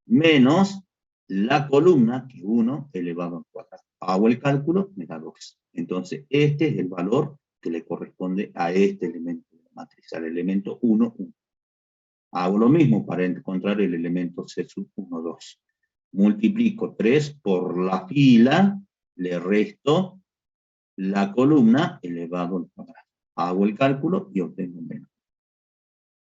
menos la columna, que es 1, elevado al cuadrado. Hago el cálculo, me da 2. Entonces, este es el valor que le corresponde a este elemento de la matriz, al elemento 1, 1. Hago lo mismo para encontrar el elemento C sub 1, 2. Multiplico 3 por la fila, le resto la columna elevado al cuadrado. Hago el cálculo y obtengo menos.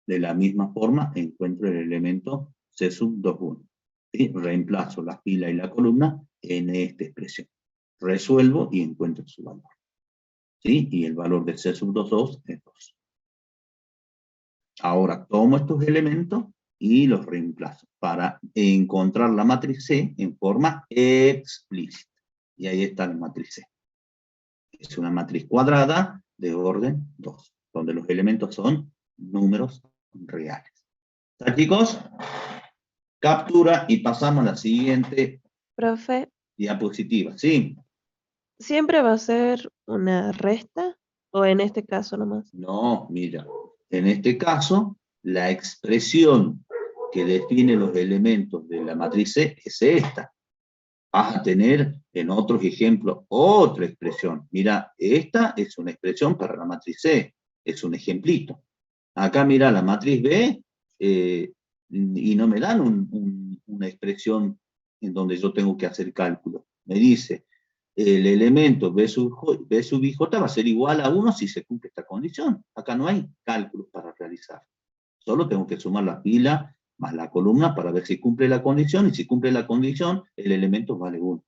De la misma forma, encuentro el elemento C sub 2, 1. ¿Sí? Reemplazo la fila y la columna en esta expresión. Resuelvo y encuentro su valor. ¿Sí? Y el valor de C sub 2, 2 es 2. Ahora tomo estos elementos y los reemplazo para encontrar la matriz C en forma explícita. Y ahí está la matriz C. Es una matriz cuadrada de orden 2, donde los elementos son números reales. ¿Está, chicos? Captura y pasamos a la siguiente Profe, diapositiva. ¿Sí? ¿siempre va a ser una resta? ¿O en este caso nomás? No, mira. En este caso, la expresión que define los elementos de la matriz C es esta. Vas a tener en otros ejemplos otra expresión. Mira, esta es una expresión para la matriz C. Es un ejemplito. Acá mira la matriz B y no me dan una expresión en donde yo tengo que hacer cálculo. Me dice, el elemento B sub IJ va a ser igual a 1 si se cumple esta condición. Acá no hay cálculos para realizar. Solo tengo que sumar la fila más la columna para ver si cumple la condición, y si cumple la condición, el elemento vale 1.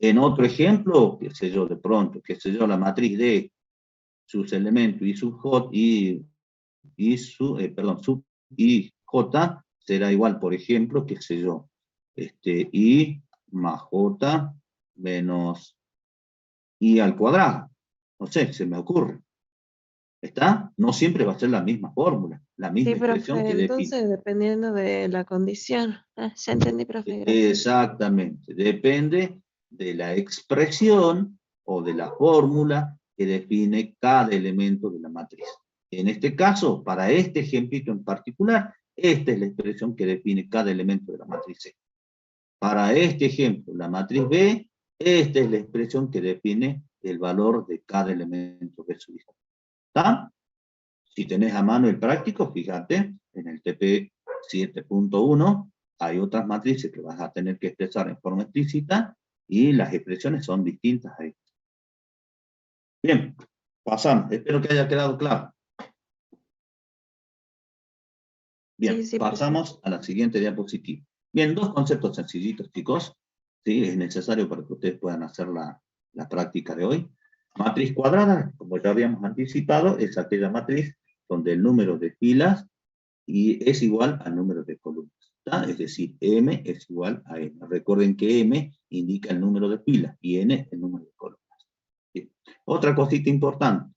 En otro ejemplo, qué sé yo, de pronto, qué sé yo, la matriz D, sus elementos y sub J, sub I, J, será igual, por ejemplo, qué sé yo, I más J menos I al cuadrado. No sé, se me ocurre. ¿Está? No siempre va a ser la misma fórmula, la misma Sí, expresión profe, que define. entonces dependiendo de la condición. Ah, ya entendí, profe, gracias. Exactamente, depende de la expresión o de la fórmula que define cada elemento de la matriz. En este caso, para este ejemplito en particular, esta es la expresión que define cada elemento de la matriz C. Para este ejemplo, la matriz B, esta es la expresión que define el valor de cada elemento de su hijo. ¿Está? Si tenés a mano el práctico, fíjate, en el TP 7.1 hay otras matrices que vas a tener que expresar en forma explícita y las expresiones son distintas a esta. Bien, pasamos. Espero que haya quedado claro. Bien, Sí, profe. pasamos a la siguiente diapositiva. Bien, dos conceptos sencillitos, chicos. ¿Sí? Es necesario para que ustedes puedan hacer la práctica de hoy. Matriz cuadrada, como ya habíamos anticipado, es aquella matriz donde el número de filas es igual al número de columnas. ¿Está? Es decir, M es igual a N. Recuerden que M indica el número de filas y N el número de columnas. Bien. Otra cosita importante.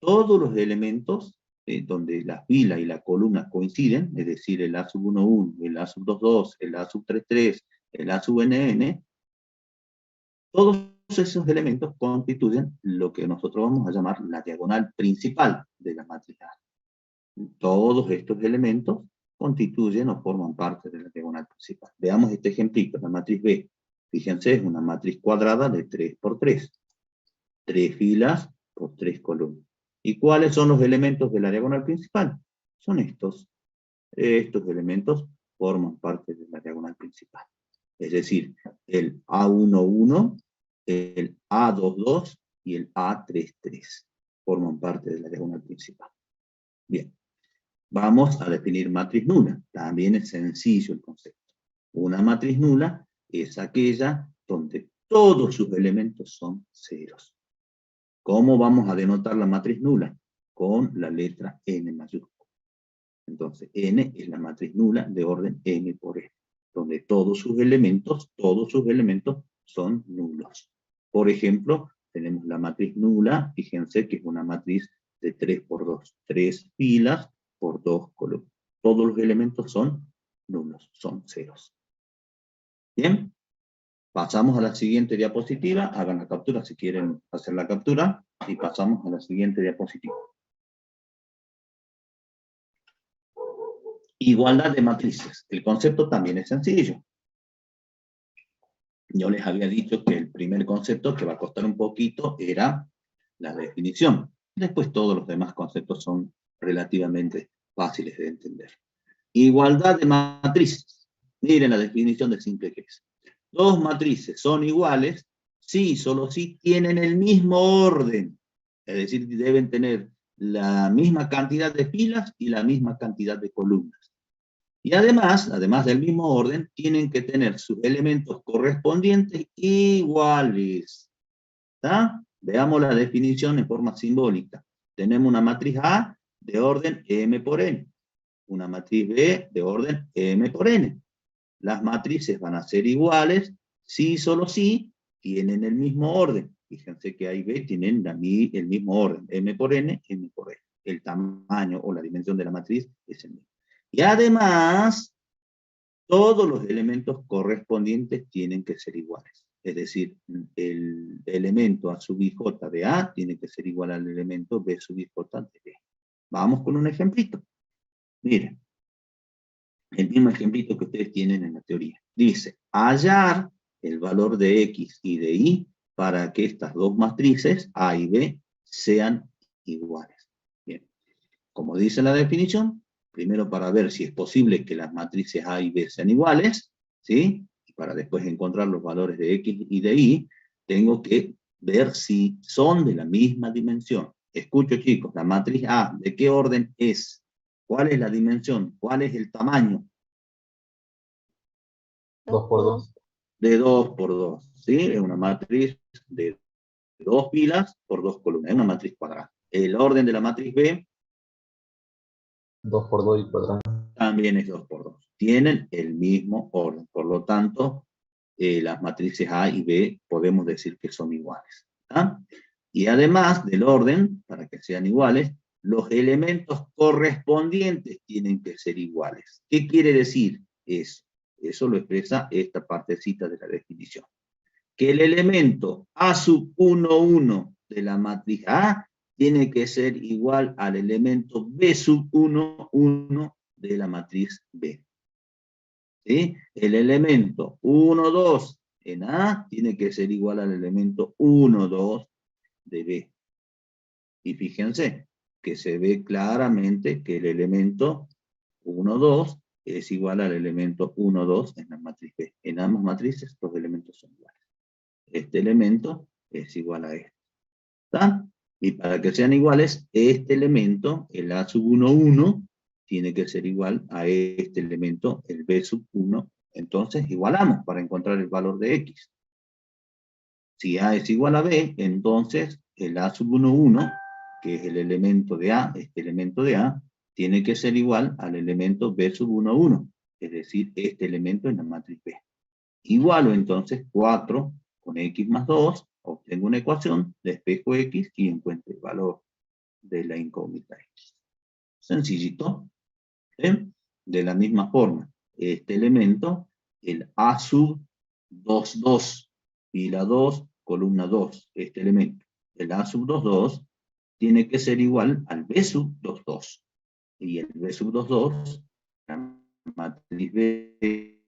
Todos los elementos donde la fila y la columna coinciden, es decir, el A sub 1, 1, el A sub 2, 2, el A sub 3, 3, el A sub NN, todos esos elementos constituyen lo que nosotros vamos a llamar la diagonal principal de la matriz A. Todos estos elementos constituyen o forman parte de la diagonal principal. Veamos este ejemplito, la matriz B. Fíjense, es una matriz cuadrada de 3 por 3. 3 filas por 3 columnas. ¿Y cuáles son los elementos de la diagonal principal? Son estos. Estos elementos forman parte de la diagonal principal. Es decir, el A11, el A22 y el A33 forman parte de la diagonal principal. Bien. Vamos a definir matriz nula. También es sencillo el concepto. Una matriz nula es aquella donde todos sus elementos son ceros. ¿Cómo vamos a denotar la matriz nula? Con la letra N mayúscula. Entonces, N es la matriz nula de orden M por N, donde todos sus elementos son nulos. Por ejemplo, tenemos la matriz nula, fíjense que es una matriz de 3 por 2, 3 filas por 2 columnas. Todos los elementos son nulos, son ceros. Bien, pasamos a la siguiente diapositiva, hagan la captura si quieren hacer la captura, y pasamos a la siguiente diapositiva. Igualdad de matrices. El concepto también es sencillo. Yo les había dicho que el primer concepto, que va a costar un poquito, era la definición. Después todos los demás conceptos son relativamente fáciles de entender. Igualdad de matrices. Miren la definición de simple que es. Dos matrices son iguales si, solo si, tienen el mismo orden. Es decir, deben tener la misma cantidad de filas y la misma cantidad de columnas. Y además del mismo orden, tienen que tener sus elementos correspondientes iguales. ¿Está? Veamos la definición en forma simbólica. Tenemos una matriz A de orden M por N. Una matriz B de orden M por N. Las matrices van a ser iguales si, solo si, tienen el mismo orden. Fíjense que A y B tienen el mismo orden. M por N, M por N. El tamaño o la dimensión de la matriz es el mismo. Y además, todos los elementos correspondientes tienen que ser iguales. Es decir, el elemento A sub ij de A tiene que ser igual al elemento B sub ij de B. Vamos con un ejemplito. Miren, el mismo ejemplito que ustedes tienen en la teoría. Dice, hallar el valor de X y de Y para que estas dos matrices, A y B, sean iguales. Bien, como dice la definición, primero para ver si es posible que las matrices A y B sean iguales, ¿sí? Y para después encontrar los valores de X y de Y, tengo que ver si son de la misma dimensión. Escucho, chicos, la matriz A, ¿de qué orden es? ¿Cuál es la dimensión? ¿Cuál es el tamaño? 2 por 2. De 2 por 2, ¿sí? Es una matriz de 2 filas por 2 columnas, es una matriz cuadrada. El orden de la matriz B 2 por 2 y cuadrado. también es 2 por 2. Tienen el mismo orden, por lo tanto, las matrices A y B podemos decir que son iguales. ¿Ah? Y además del orden, para que sean iguales, los elementos correspondientes tienen que ser iguales. ¿Qué quiere decir eso? Eso lo expresa esta partecita de la definición. Que el elemento A sub 1, 1 de la matriz A tiene que ser igual al elemento B sub 1, 1 de la matriz B. ¿Sí? El elemento 1, 2 en A tiene que ser igual al elemento 1, 2 de B. Y fíjense que se ve claramente que el elemento 1, 2 es igual al elemento 1, 2 en la matriz B. En ambas matrices los elementos son iguales. Este elemento es igual a este. ¿Está? Y para que sean iguales, este elemento, el A sub 1, 1, tiene que ser igual a este elemento, el B sub 1. Entonces igualamos para encontrar el valor de X. Si A es igual a B, entonces el A sub 1, 1, que es el elemento de A, este elemento de A, tiene que ser igual al elemento B sub 1, 1. Es decir, este elemento en la matriz B. Igualo entonces 4 con X más 2, obtengo una ecuación, despejo X y encuentro el valor de la incógnita X. Sencillito. ¿Eh? De la misma forma, este elemento, el A sub 2, 2, fila 2, columna 2, este elemento, el A sub 2, 2, tiene que ser igual al B sub 2, 2. Y el B sub 2, 2, la matriz B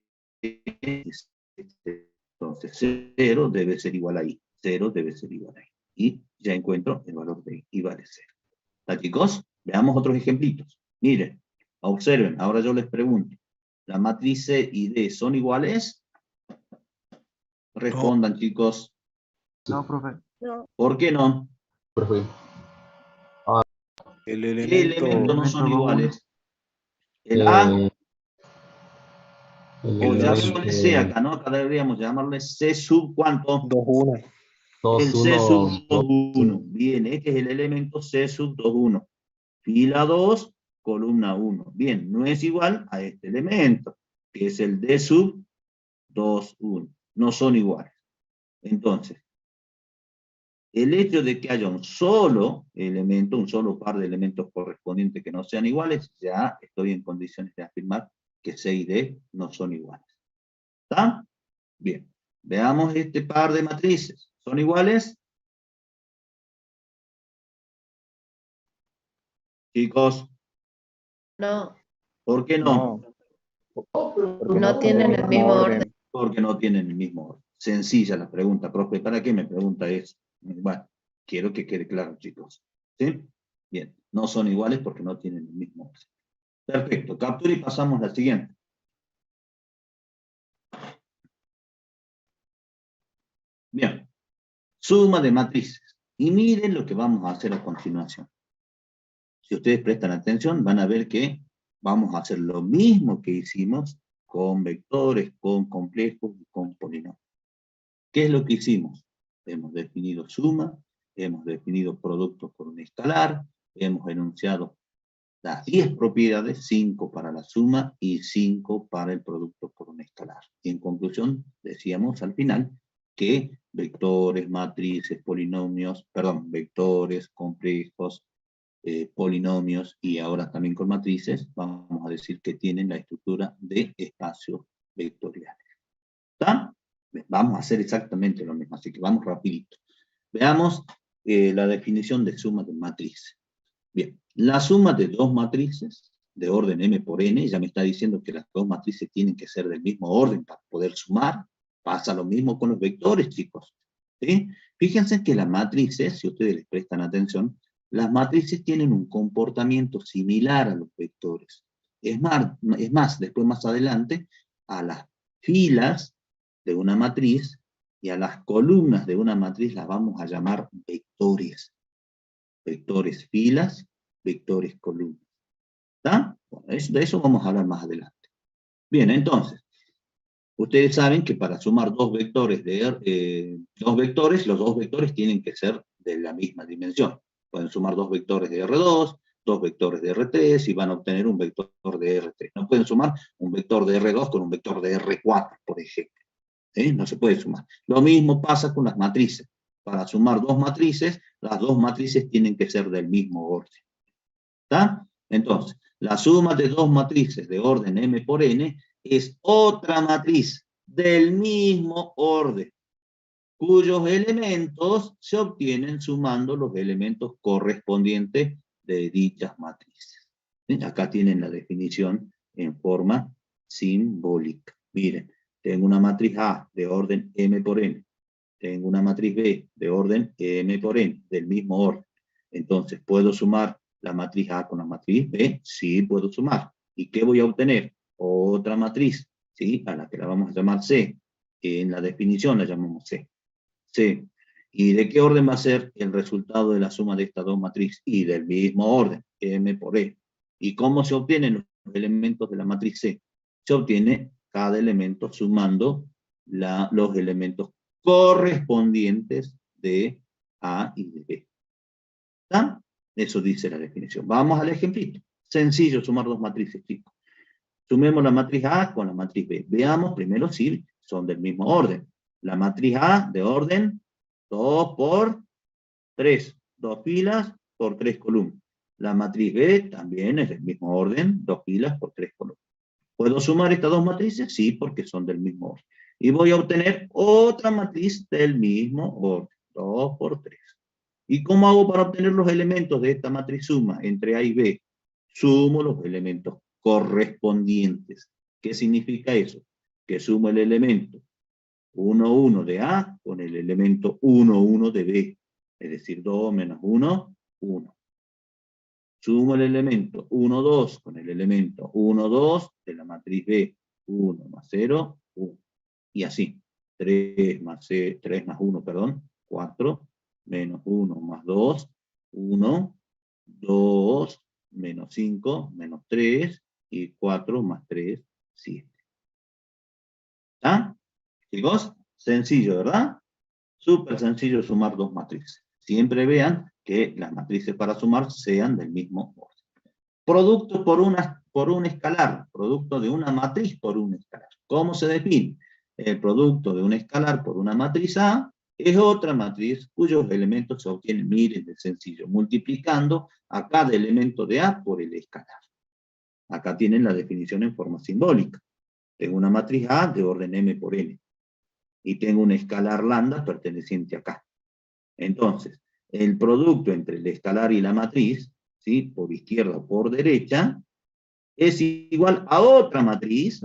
es entonces 0 debe ser igual a I. 0 debe ser igual a I. Y ya encuentro el valor de I. Y vale 0. ¿Está, chicos? Veamos otros ejemplitos. Miren, observen, ahora yo les pregunto. ¿La matriz C y D son iguales? Respondan, chicos. No, profe. ¿Por qué no? Profe. El ¿Qué elementos no son iguales? El Eh, A, el o A, llamémosle C acá, ¿no? Acá deberíamos llamarle C sub, ¿cuánto? 2, 1. El 2, C 1, sub 2. 1. Bien, este es el elemento C sub 2, 1. Fila 2, columna 1. Bien, no es igual a este elemento, que es el D sub 2, 1. No son iguales. Entonces, el hecho de que haya un solo elemento, un solo par de elementos correspondientes que no sean iguales, ya estoy en condiciones de afirmar que C y D no son iguales. ¿Está? Bien, veamos este par de matrices. ¿Son iguales? Chicos, No, ¿por qué no? Porque no tienen el mismo orden. Porque no tienen el mismo orden. Sencilla la pregunta, profe. ¿Para qué me pregunta eso? Bueno, quiero que quede claro, chicos. ¿Sí? Bien, no son iguales porque no tienen el mismo orden. Perfecto, captura y pasamos a la siguiente. Bien, suma de matrices. Y miren lo que vamos a hacer a continuación. Si ustedes prestan atención, van a ver que vamos a hacer lo mismo que hicimos con vectores, con complejos y con polinomios. ¿Qué es lo que hicimos? Hemos definido suma, hemos definido productos por un escalar, hemos enunciado las 10 propiedades, 5 para la suma y 5 para el producto por un escalar. Y en conclusión, decíamos al final que vectores, matrices, polinomios, perdón, vectores, complejos, polinomios y ahora también con matrices, vamos a decir que tienen la estructura de espacios vectoriales. ¿Está? Vamos a hacer exactamente lo mismo, así que vamos rapidito. Veamos la definición de suma de matriz. Bien, la suma de dos matrices de orden m por n, ya me está diciendo que las dos matrices tienen que ser del mismo orden para poder sumar. Pasa lo mismo con los vectores, chicos. ¿Sí? Fíjense que las matrices, si ustedes les prestan atención, las matrices tienen un comportamiento similar a los vectores. Es más, después más adelante, a las filas de una matriz y a las columnas de una matriz las vamos a llamar vectores. Vectores filas, vectores columnas. ¿Está? Bueno, de eso vamos a hablar más adelante. Bien, entonces, ustedes saben que para sumar dos vectores, los dos vectores tienen que ser de la misma dimensión. Pueden sumar dos vectores de R2, dos vectores de R3 y van a obtener un vector de R3. No pueden sumar un vector de R2 con un vector de R4, por ejemplo. ¿Sí? No se puede sumar. Lo mismo pasa con las matrices. Para sumar dos matrices, las dos matrices tienen que ser del mismo orden. ¿Está? Entonces, la suma de dos matrices de orden m por n es otra matriz del mismo orden, cuyos elementos se obtienen sumando los elementos correspondientes de dichas matrices. ¿Sí? Acá tienen la definición en forma simbólica. Miren, tengo una matriz A de orden m por n, tengo una matriz B de orden m por n, del mismo orden. Entonces, ¿puedo sumar la matriz A con la matriz B? Sí, puedo sumar. ¿Y qué voy a obtener? Otra matriz, ¿sí? A la que la vamos a llamar C. En la definición la llamamos C. C. ¿Y de qué orden va a ser el resultado de la suma de estas dos matrices? Y del mismo orden, M por E. ¿Y cómo se obtienen los elementos de la matriz C? Se obtiene cada elemento sumando los elementos correspondientes de A y de B. ¿Está? Eso dice la definición. Vamos al ejemplito. Sencillo sumar dos matrices, chicos. Sumemos la matriz A con la matriz B. Veamos primero si son del mismo orden. La matriz A de orden 2 por 3. 2 filas por 3 columnas. La matriz B también es del mismo orden, 2 filas por 3 columnas. ¿Puedo sumar estas dos matrices? Sí, porque son del mismo orden. Y voy a obtener otra matriz del mismo orden, 2 por 3. ¿Y cómo hago para obtener los elementos de esta matriz suma entre A y B? Sumo los elementos correspondientes. ¿Qué significa eso? Que sumo el elemento 1, 1 de A con el elemento 1, 1 de B. Es decir, 2 menos 1, 1. Sumo el elemento 1, 2 con el elemento 1, 2 de la matriz B. 1 más 0, 1. Y así. 3 más 1, perdón, 4, menos 1 más 2, 1, 2, menos 5, menos 3, y 4 más 3, 7. ¿Está? Chicos, sencillo, ¿verdad? Súper sencillo sumar dos matrices. Siempre vean que las matrices para sumar sean del mismo orden. Producto por un escalar, producto de una matriz por un escalar. ¿Cómo se define? El producto de un escalar por una matriz A es otra matriz cuyos elementos se obtienen, miren, de sencillo, multiplicando a cada elemento de A por el escalar. Acá tienen la definición en forma simbólica. Tengo una matriz A de orden m por n. y tengo un escalar lambda perteneciente acá. Entonces, el producto entre el escalar y la matriz, ¿sí? Por izquierda o por derecha, es igual a otra matriz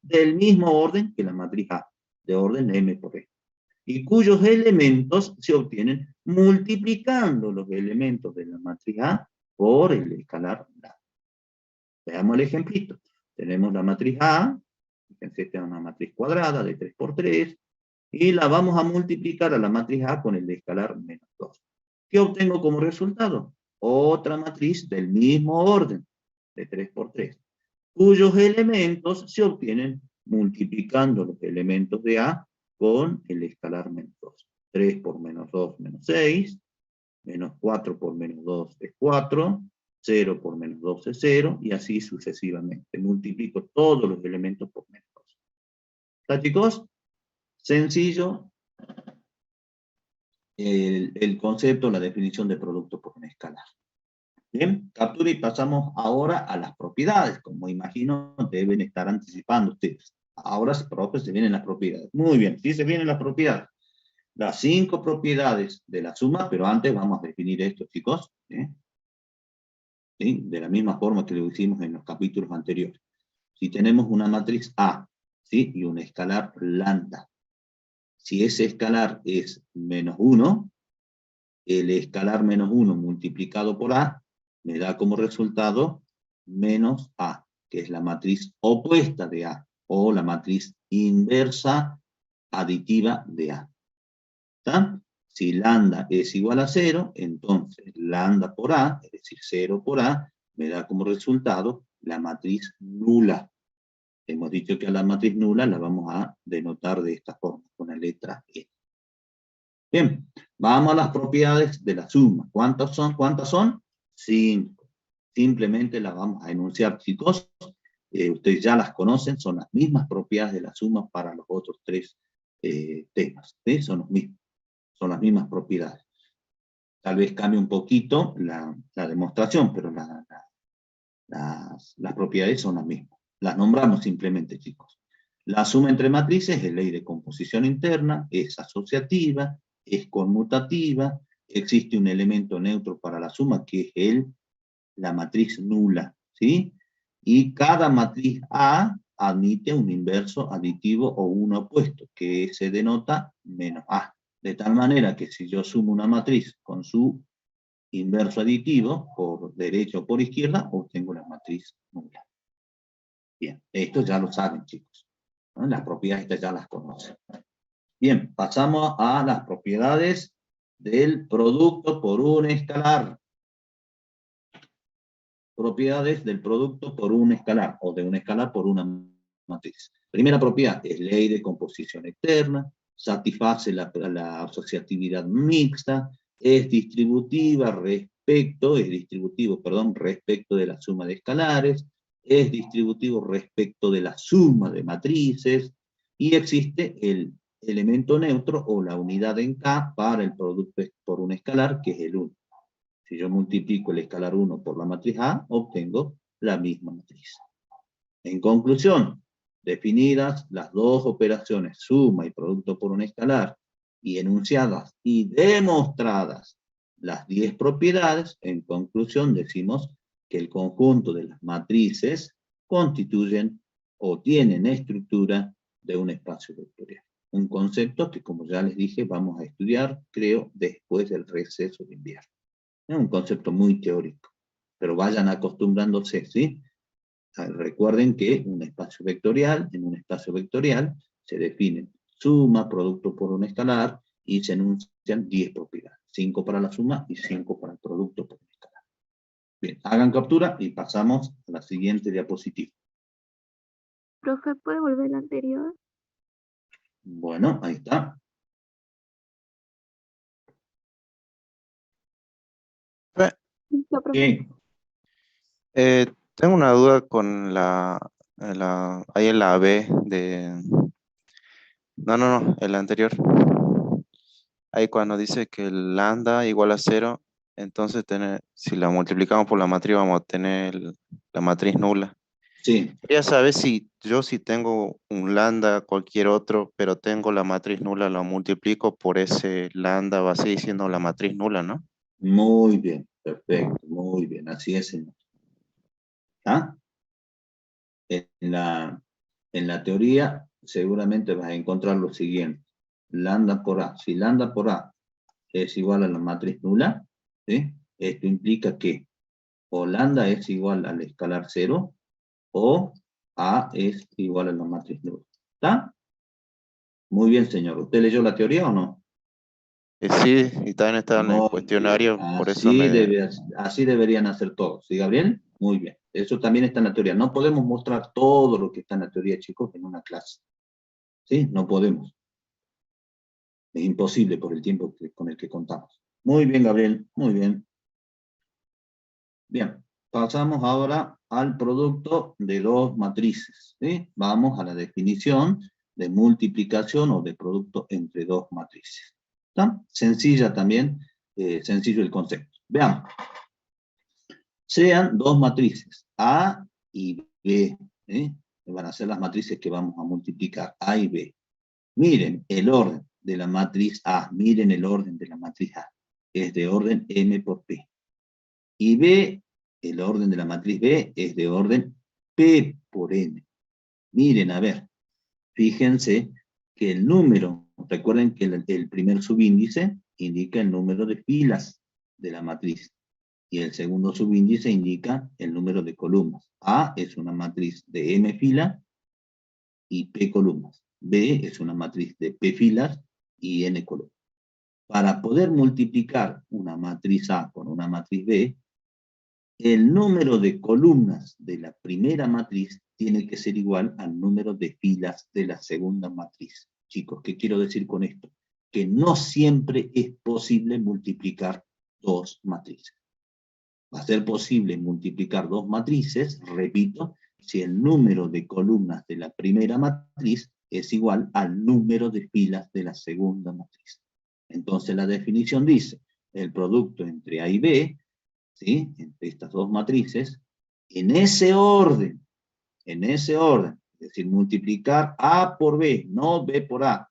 del mismo orden que la matriz A, de orden M por E, y cuyos elementos se obtienen multiplicando los elementos de la matriz A por el escalar lambda. Veamos el ejemplito. Tenemos la matriz A, fíjense, esta es una matriz cuadrada de 3 por 3, y la vamos a multiplicar a la matriz A con el escalar menos 2. ¿Qué obtengo como resultado? Otra matriz del mismo orden, de 3 por 3, cuyos elementos se obtienen multiplicando los elementos de A con el escalar menos 2. 3 por menos 2, menos 6, menos 4 por menos 2 es 4, 0 por menos 2 es 0, y así sucesivamente. Multiplico todos los elementos por menos 2. ¿Está, chicos? Sencillo el concepto, la definición de producto por un escalar. Bien, captura y pasamos ahora a las propiedades. Como imagino, deben estar anticipando ustedes. Ahora, profe, se vienen las propiedades. Muy bien, sí se vienen las propiedades. Las 5 propiedades de la suma, pero antes vamos a definir esto, chicos. ¿Sí? De la misma forma que lo hicimos en los capítulos anteriores. Si tenemos una matriz A, ¿sí? Y un escalar lambda. Si ese escalar es menos 1, el escalar menos 1 multiplicado por A me da como resultado menos A, que es la matriz opuesta de A, o la matriz inversa aditiva de A. ¿Está? Si lambda es igual a 0, entonces lambda por A, es decir, 0 por A, me da como resultado la matriz nula. Hemos dicho que a la matriz nula la vamos a denotar de esta forma, con la letra E. Bien, vamos a las propiedades de la suma. ¿Cuántas son? ¿Cuántas son? 5. Simplemente las vamos a enunciar, chicos. Ustedes ya las conocen, son las mismas propiedades de la suma para los otros 3 temas. ¿Sí? Son los mismos. Son las mismas propiedades. Tal vez cambie un poquito la demostración, pero las propiedades son las mismas. Las nombramos simplemente, chicos. La suma entre matrices es ley de composición interna, es asociativa, es conmutativa, existe un elemento neutro para la suma que es la matriz nula, ¿sí? Y cada matriz A admite un inverso aditivo o un opuesto, que se denota menos A. De tal manera que si yo sumo una matriz con su inverso aditivo, por derecha o por izquierda, obtengo la matriz nula. Bien, esto ya lo saben, chicos, ¿no? Las propiedades estas ya las conocen. Bien, pasamos a las propiedades del producto por un escalar. Propiedades del producto por un escalar, o de un escalar por una matriz. Primera propiedad es ley de composición externa, satisface la asociatividad mixta, es distributivo respecto de la suma de escalares, es distributivo respecto de la suma de matrices, y existe el elemento neutro o la unidad en K para el producto por un escalar, que es el 1. Si yo multiplico el escalar 1 por la matriz A, obtengo la misma matriz. En conclusión, definidas las dos operaciones, suma y producto por un escalar, y enunciadas y demostradas las 10 propiedades, en conclusión decimos que el conjunto de las matrices constituyen o tienen estructura de un espacio vectorial. Un concepto que, como ya les dije, vamos a estudiar, creo, después del receso de invierno. Es un concepto muy teórico, pero vayan acostumbrándose, ¿sí? Recuerden que en un espacio vectorial se definen suma, producto por un escalar, y se enuncian 10 propiedades. 5 para la suma y 5 para el producto por un escalar. Bien, hagan captura y pasamos a la siguiente diapositiva. Profe, ¿puede volver al anterior? Bueno, ahí está. Listo, profe. Bien. Tengo una duda con ahí en la B de... No, el anterior. Ahí cuando dice que el lambda igual a 0, entonces si la multiplicamos por la matriz vamos a obtener la matriz nula. Sí, Quería saber si tengo un lambda, cualquier otro, pero tengo la matriz nula, lo multiplico por ese lambda, va a seguir siendo la matriz nula, ¿no? muy bien, perfecto, muy bien, así es, señor. ¿Ah? En la teoría seguramente vas a encontrar lo siguiente. Lambda por A. Si lambda por A es igual a la matriz nula, ¿sí? Esto implica que o lambda es igual al escalar 0 o A es igual a la matriz nula. ¿Está? Muy bien, señor. ¿Usted leyó la teoría o no? Sí, y también está en el Muy bien. cuestionario, por eso Así deberían hacer todos. ¿Sí, Gabriel? Muy bien. Eso también está en la teoría. No podemos mostrar todo lo que está en la teoría, chicos, en una clase. ¿Sí? No podemos. Es imposible por el tiempo con el que contamos. Muy bien, Gabriel. Muy bien. Bien. Pasamos ahora al producto de dos matrices. ¿Sí? Vamos a la definición de multiplicación o de producto entre dos matrices. ¿Está? Sencilla también, sencillo el concepto. Veamos. Sean dos matrices, A y B. Van a ser las matrices que vamos a multiplicar, A y B. Miren el orden de la matriz A, miren el orden de la matriz A. Es de orden M por P. Y B, el orden de la matriz B es de orden P por N. Miren, a ver, fíjense que el número, recuerden que el primer subíndice indica el número de filas de la matriz. Y el segundo subíndice indica el número de columnas. A es una matriz de M fila y P columnas. B es una matriz de P filas y N columnas. Para poder multiplicar una matriz A con una matriz B, el número de columnas de la primera matriz tiene que ser igual al número de filas de la segunda matriz. Chicos, ¿qué quiero decir con esto? Que no siempre es posible multiplicar dos matrices. Va a ser posible multiplicar dos matrices, repito, si el número de columnas de la primera matriz es igual al número de filas de la segunda matriz. Entonces la definición dice, el producto entre A y B, ¿sí? Entre estas dos matrices, en ese orden, es decir, multiplicar A por B, no B por A,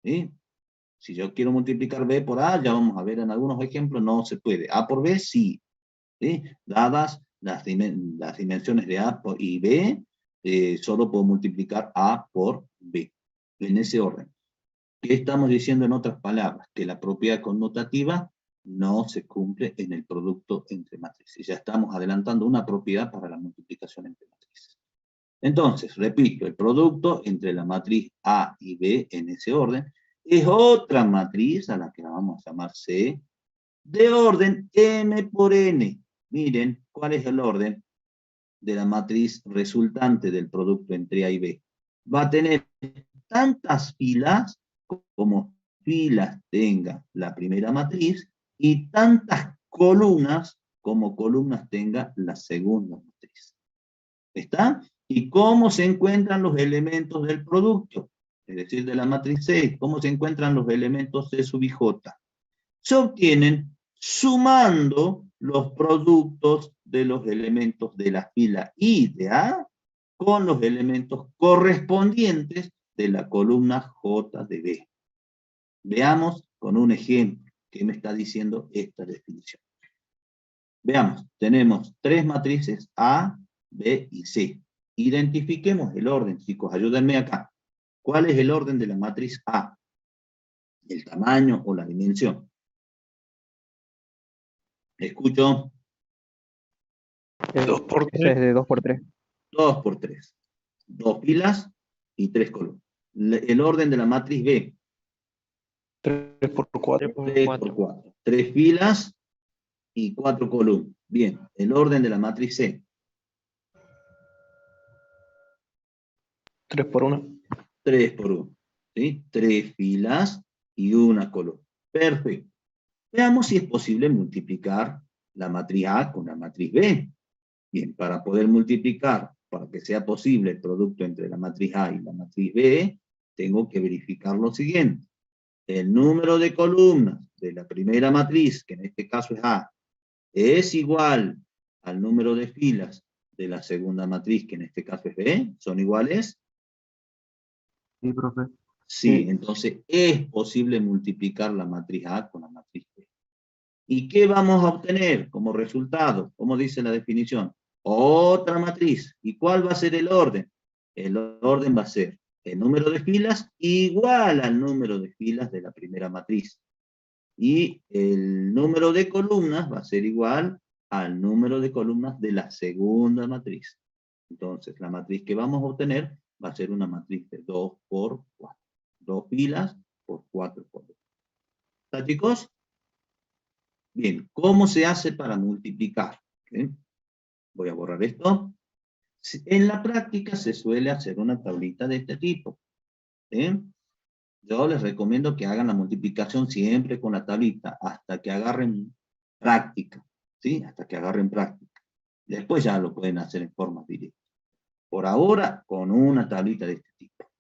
¿sí? Si yo quiero multiplicar B por A, ya vamos a ver en algunos ejemplos, no se puede. A por B, sí. ¿Sí? Dadas las dimensiones de A y B, solo puedo multiplicar A por B, en ese orden. ¿Qué estamos diciendo en otras palabras? Que la propiedad conmutativa no se cumple en el producto entre matrices. Ya estamos adelantando una propiedad para la multiplicación entre matrices. Entonces, repito, el producto entre la matriz A y B en ese orden es otra matriz a la que la vamos a llamar C, de orden M por N. Miren, ¿cuál es el orden de la matriz resultante del producto entre A y B? Va a tener tantas filas como filas tenga la primera matriz y tantas columnas como columnas tenga la segunda matriz. ¿Está? ¿Y cómo se encuentran los elementos del producto? Es decir, de la matriz C, ¿cómo se encuentran los elementos C sub i J? Se obtienen sumando los productos de los elementos de la fila I de A con los elementos correspondientes de la columna J de B. Veamos con un ejemplo qué me está diciendo esta definición. Veamos, tenemos tres matrices A, B y C. Identifiquemos el orden, chicos, ayúdenme acá. ¿Cuál es el orden de la matriz A? ¿El tamaño o la dimensión? Escucho. 2 por 3. De 2 por 3. 2 por 3. 2 filas y 3 columnas. El orden de la matriz B. 3 por 4. 3 por 4. 3 filas y 4 columnas. Bien. El orden de la matriz C. 3 por 1. 3 por 1. ¿Sí? 3 filas y 1 columna. Perfecto. Veamos si es posible multiplicar la matriz A con la matriz B. Bien, para poder multiplicar, para que sea posible el producto entre la matriz A y la matriz B, tengo que verificar lo siguiente. El número de columnas de la primera matriz, que en este caso es A, es igual al número de filas de la segunda matriz, que en este caso es B, son iguales. Sí, profe. Sí, entonces es posible multiplicar la matriz A con la matriz B. ¿Y qué vamos a obtener como resultado? ¿Cómo dice la definición? Otra matriz. ¿Y cuál va a ser el orden? El orden va a ser el número de filas igual al número de filas de la primera matriz. Y el número de columnas va a ser igual al número de columnas de la segunda matriz. Entonces, la matriz que vamos a obtener va a ser una matriz de 2 por 4. 2 filas por 4 columnas. ¿Está, chicos? Bien, ¿cómo se hace para multiplicar? ¿Bien? Voy a borrar esto. En la práctica se suele hacer una tablita de este tipo. ¿Sí? Yo les recomiendo que hagan la multiplicación siempre con la tablita, hasta que agarren práctica. ¿Sí? Hasta que agarren práctica. Después ya lo pueden hacer en forma directa. Por ahora, con una tablita de este tipo.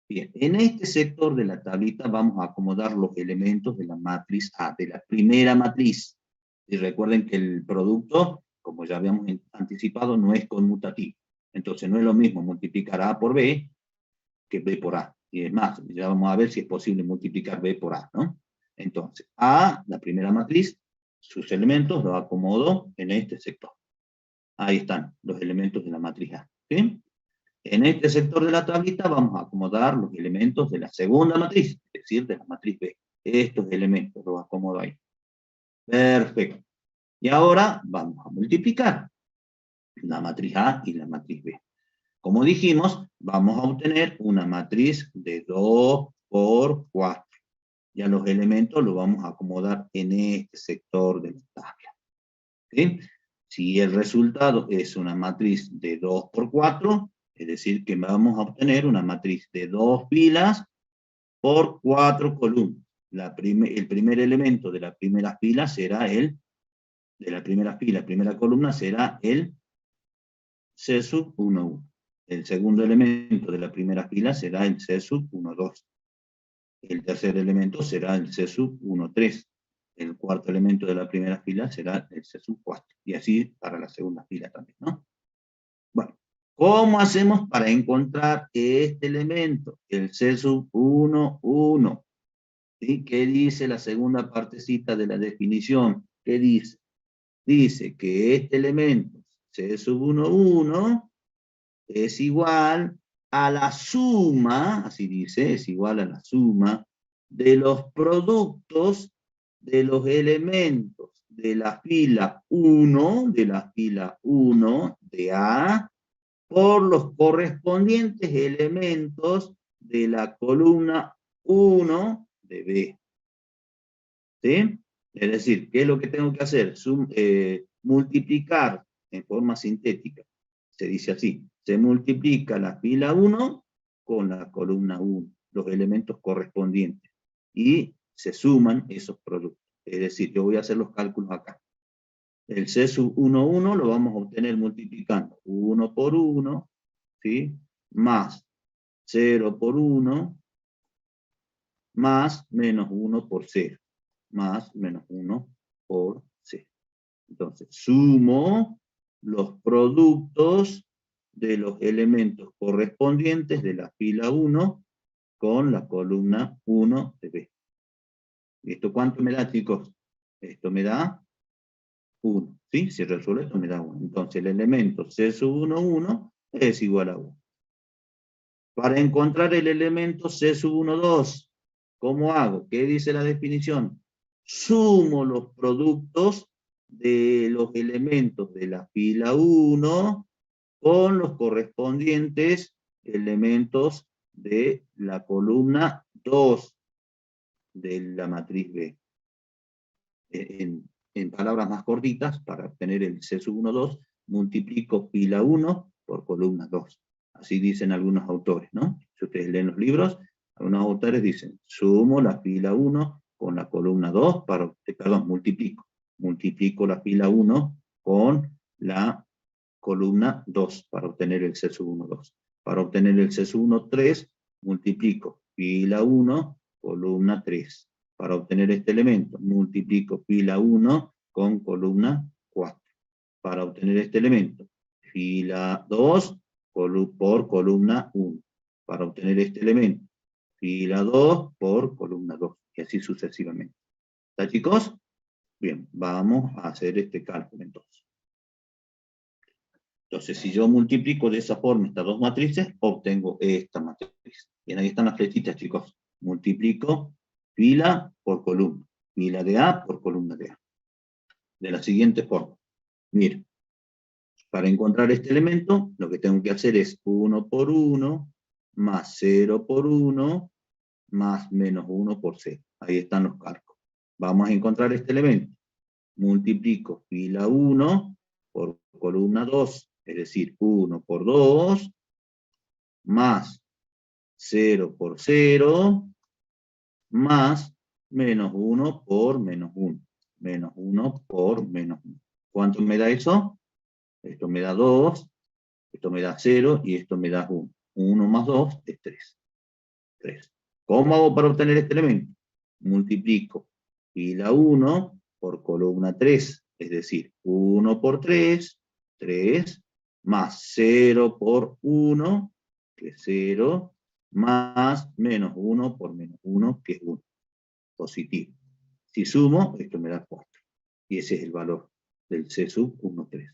Bien, en este sector de la tablita vamos a acomodar los elementos de la matriz A, de la primera matriz. Y recuerden que el producto, como ya habíamos anticipado, no es conmutativo. Entonces no es lo mismo multiplicar A por B que B por A. Y es más, ya vamos a ver si es posible multiplicar B por A, ¿no? Entonces, A, la primera matriz, sus elementos los acomodo en este sector. Ahí están los elementos de la matriz A. ¿Sí? En este sector de la tablita vamos a acomodar los elementos de la segunda matriz, es decir, de la matriz B. Estos elementos los acomodo ahí. Perfecto. Y ahora vamos a multiplicar la matriz A y la matriz B. Como dijimos, vamos a obtener una matriz de 2 por 4. Ya los elementos los vamos a acomodar en este sector de la tabla. ¿Sí? Si el resultado es una matriz de 2 por 4, es decir, que vamos a obtener una matriz de 2 filas por 4 columnas. El primer elemento de la primera fila será primera columna será el C sub 1, 1. El segundo elemento de la primera fila será el C sub 1, 2. El tercer elemento será el C sub 1, 3. El cuarto elemento de la primera fila será el C sub 4. Y así para la segunda fila también, ¿no? Bueno, ¿cómo hacemos para encontrar este elemento? El C sub 1, 1. ¿Sí? ¿Qué dice la segunda partecita de la definición? ¿Qué dice? Dice que este elemento, C sub 1, 1, es igual a la suma, así dice, es igual a la suma de los productos de los elementos de la fila 1, de A, por los correspondientes elementos de la columna 1 de B. ¿Sí? Es decir, ¿qué es lo que tengo que hacer? Multiplicar en forma sintética. Se dice así, se multiplica la fila 1 con la columna 1, los elementos correspondientes, y se suman esos productos. Es decir, yo voy a hacer los cálculos acá. El C sub 1, 1 lo vamos a obtener multiplicando 1 por 1, ¿sí? Más 0 por 1, más menos 1 por 0, más menos 1 por 0. Entonces, sumo los productos de los elementos correspondientes de la fila 1 con la columna 1 de B. ¿Esto cuánto me da, chicos? Esto me da 1, ¿sí? Si resuelvo esto me da 1. Entonces el elemento C sub 1, 1 es igual a 1. Para encontrar el elemento C sub 1, 2, ¿cómo hago? ¿Qué dice la definición? Sumo los productos de los elementos de la fila 1 con los correspondientes elementos de la columna 2 de la matriz B. En palabras más cortitas, para obtener el C sub 1, 2, multiplico fila 1 por columna 2. Así dicen algunos autores, ¿no? Si ustedes leen los libros, algunos autores dicen, sumo la fila 1 con la columna 2, multiplico la fila 1 con la columna 2 para obtener el C sub 1, 2. Para obtener el C sub 1, 3, multiplico fila 1, columna 3. Para obtener este elemento, multiplico fila 1 con columna 4. Para obtener este elemento, fila 2 por columna 1, para obtener este elemento. Fila 2 por columna 2, y así sucesivamente. ¿Está, chicos? Bien, vamos a hacer este cálculo entonces. Entonces, si yo multiplico de esa forma estas dos matrices, obtengo esta matriz. Bien, ahí están las flechitas, chicos. Multiplico fila por columna. Fila de A por columna de A. De la siguiente forma. Miren, para encontrar este elemento, lo que tengo que hacer es 1 por 1, más 0 por 1, más menos 1 por 0. Ahí están los cálculos. Vamos a encontrar este elemento. Multiplico fila 1 por columna 2, es decir, 1 por 2, más 0 por 0, más menos 1 por menos 1. Menos 1 por menos 1. ¿Cuánto me da eso? Esto me da 2, esto me da 0 y esto me da 1. 1 más 2 es 3. 3. ¿Cómo hago para obtener este elemento? Multiplico fila 1 por columna 3, es decir, 1 por 3, 3, más 0 por 1, que es 0, más menos 1 por menos 1, que es 1. Positivo. Si sumo, esto me da 4. Y ese es el valor del C sub 1, 3.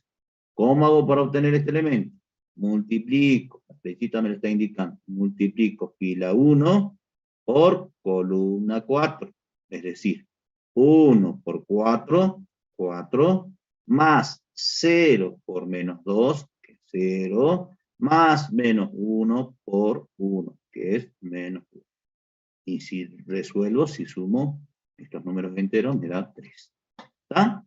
¿Cómo hago para obtener este elemento? Multiplico, la flechita me lo está indicando, multiplico fila 1 por columna 4, es decir, 1 por 4, 4, más 0 por menos 2, que es 0, más menos 1 por 1, que es menos 1. Y si resuelvo, si sumo estos números enteros, me da 3. ¿Está?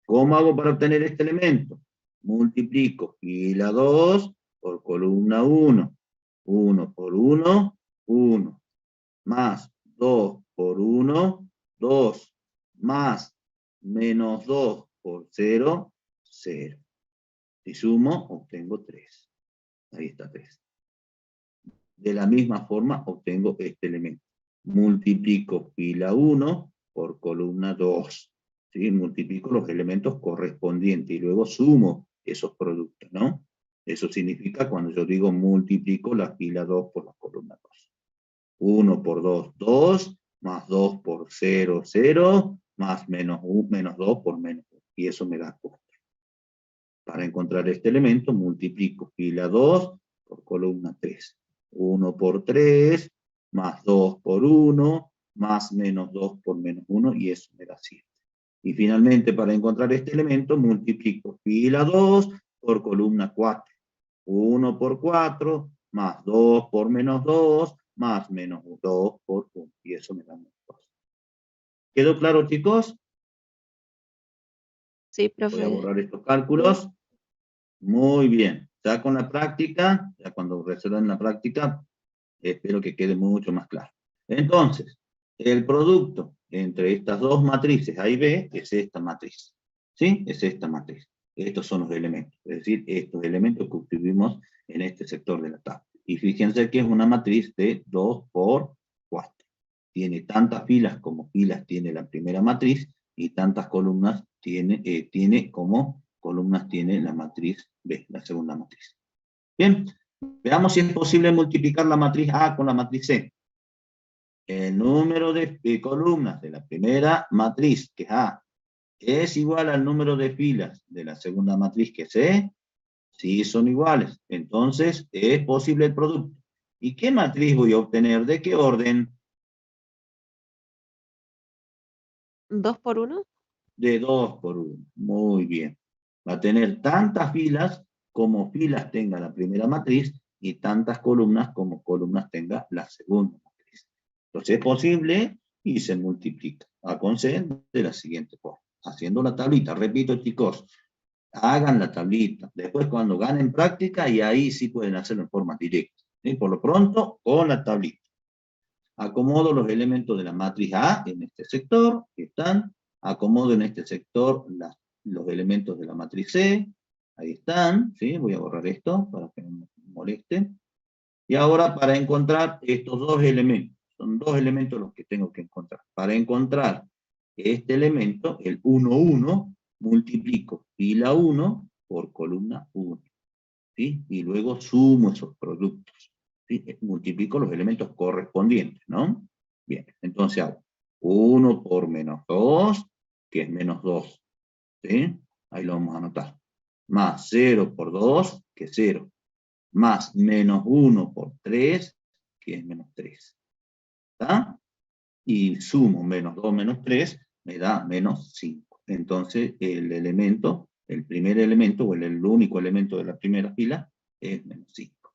¿Cómo hago para obtener este elemento? Multiplico fila 2 por columna 1. 1 por 1, 1. Más 2 por 1, 2. Más menos 2 por 0, 0. Si sumo, obtengo 3. Ahí está 3. De la misma forma, obtengo este elemento. Multiplico fila 1 por columna 2. ¿Sí? Multiplico los elementos correspondientes y luego sumo esos productos, ¿no? Eso significa cuando yo digo multiplico la fila 2 por la columna 2. 1 por 2, 2, más 2 por 0, 0, más menos 2 por menos 1. Y eso me da 4. Para encontrar este elemento, multiplico fila 2 por columna 3. 1 por 3, más 2 por 1, más menos 2 por menos 1, y eso me da 7. Y finalmente, para encontrar este elemento, multiplico fila 2 por columna 4. 1 por 4, más 2 por menos 2, más menos 2 por 1. Y eso me da menos 2. ¿Quedó claro, chicos? Sí, Voy a profe. borrar estos cálculos. Muy bien. Ya con la práctica, ya cuando resuelvan la práctica, espero que quede mucho más claro. Entonces, el producto entre estas dos matrices A y B es esta matriz. ¿Sí? Es esta matriz. Estos son los elementos. Es decir, estos elementos que obtuvimos en este sector de la tabla. Y fíjense que es una matriz de 2 por 4. Tiene tantas filas como filas tiene la primera matriz y tantas columnas tiene como columnas tiene la matriz B, la segunda matriz. Bien, veamos si es posible multiplicar la matriz A con la matriz C. El número de columnas de la primera matriz, que es A, es igual al número de filas de la segunda matriz, que es C. Sí, son iguales. Entonces, es posible el producto. ¿Y qué matriz voy a obtener? ¿De qué orden? 2 por 1. De 2 por 1. Muy bien. Va a tener tantas filas como filas tenga la primera matriz y tantas columnas como columnas tenga la segunda matriz. Entonces es posible y se multiplica. A con C de la siguiente forma. Haciendo la tablita. Repito, chicos, hagan la tablita. Después cuando ganen práctica y ahí sí pueden hacerlo en forma directa. ¿Sí? Por lo pronto, con la tablita. Acomodo los elementos de la matriz A en este sector, que están. Acomodo en este sector los elementos de la matriz C, ahí están, ¿sí? Voy a borrar esto para que no me moleste. Y ahora para encontrar estos dos elementos, son dos elementos los que tengo que encontrar. Para encontrar este elemento, el 1, 1, multiplico fila 1 por columna 1. ¿sí? Y luego sumo esos productos, ¿sí? Multiplico los elementos correspondientes, ¿no? Bien, entonces hago 1 por menos 2, que es menos 2, ¿sí? Ahí lo vamos a anotar. Más 0 por 2, que es 0. Más menos 1 por 3, que es menos 3. ¿Está? Y sumo menos 2 menos 3, me da menos 5. Entonces, el elemento, el primer elemento, o el único elemento de la primera fila, es menos 5.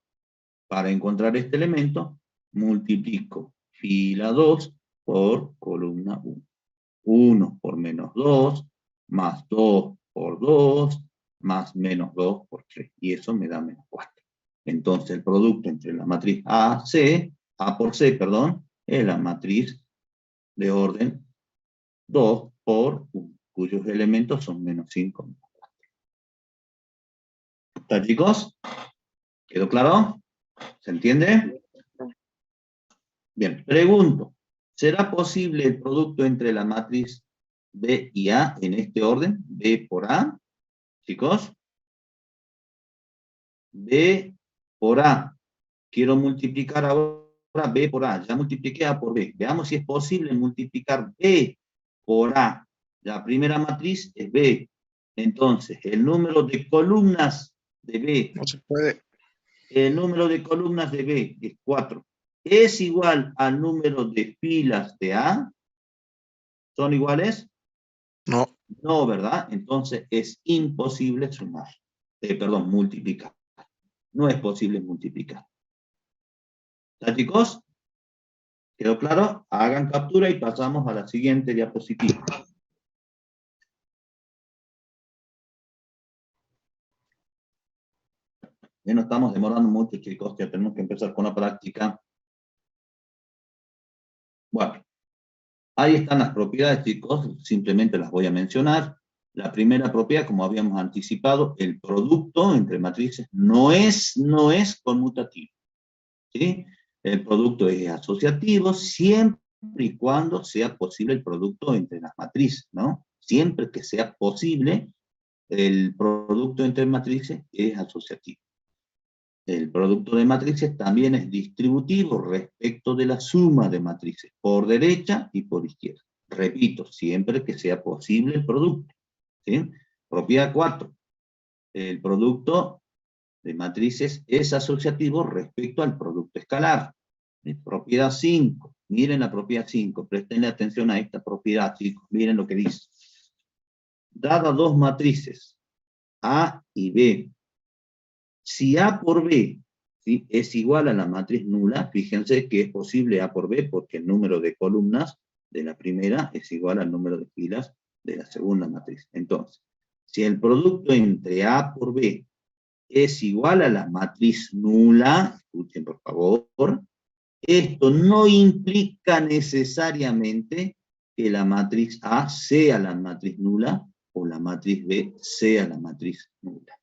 Para encontrar este elemento, multiplico fila 2 por columna 1. 1 por menos 2, más 2 por 2, más menos 2 por 3. Y eso me da menos 4. Entonces, el producto entre la matriz A por C, perdón, es la matriz de orden 2 por 1, cuyos elementos son menos 5, menos 4. ¿Está, chicos? ¿Quedó claro? ¿Se entiende? Bien, pregunto, ¿será posible el producto entre la matriz B y A en este orden? B por A, chicos. B por A. Quiero multiplicar ahora B por A. Ya multipliqué A por B. Veamos si es posible multiplicar B por A. La primera matriz es B. Entonces, el número de columnas de B. No se puede. El número de columnas de B es 4. ¿Es igual al número de filas de A? ¿Son iguales? No. No, ¿verdad? Entonces es imposible sumar. Multiplicar. No es posible multiplicar. ¿Está, chicos? ¿Quedó claro? Hagan captura y pasamos a la siguiente diapositiva. Ya no estamos demorando mucho, chicos, ya tenemos que empezar con la práctica. Bueno, ahí están las propiedades, chicos, simplemente las voy a mencionar. La primera propiedad, como habíamos anticipado, el producto entre matrices no es conmutativo, ¿sí? El producto es asociativo siempre y cuando sea posible el producto entre las matrices, ¿no? Siempre que sea posible, el producto entre matrices es asociativo. El producto de matrices también es distributivo respecto de la suma de matrices, por derecha y por izquierda. Repito, siempre que sea posible el producto, ¿sí? Propiedad 4. El producto de matrices es asociativo respecto al producto escalar. Propiedad 5. Miren la propiedad 5. Prestenle atención a esta propiedad, chicos. Miren lo que dice. Dadas dos matrices, A y B, si A por B, ¿sí?, es igual a la matriz nula, fíjense que es posible A por B porque el número de columnas de la primera es igual al número de filas de la segunda matriz. Entonces, si el producto entre A por B es igual a la matriz nula, escuchen por favor, esto no implica necesariamente que la matriz A sea la matriz nula o la matriz B sea la matriz nula.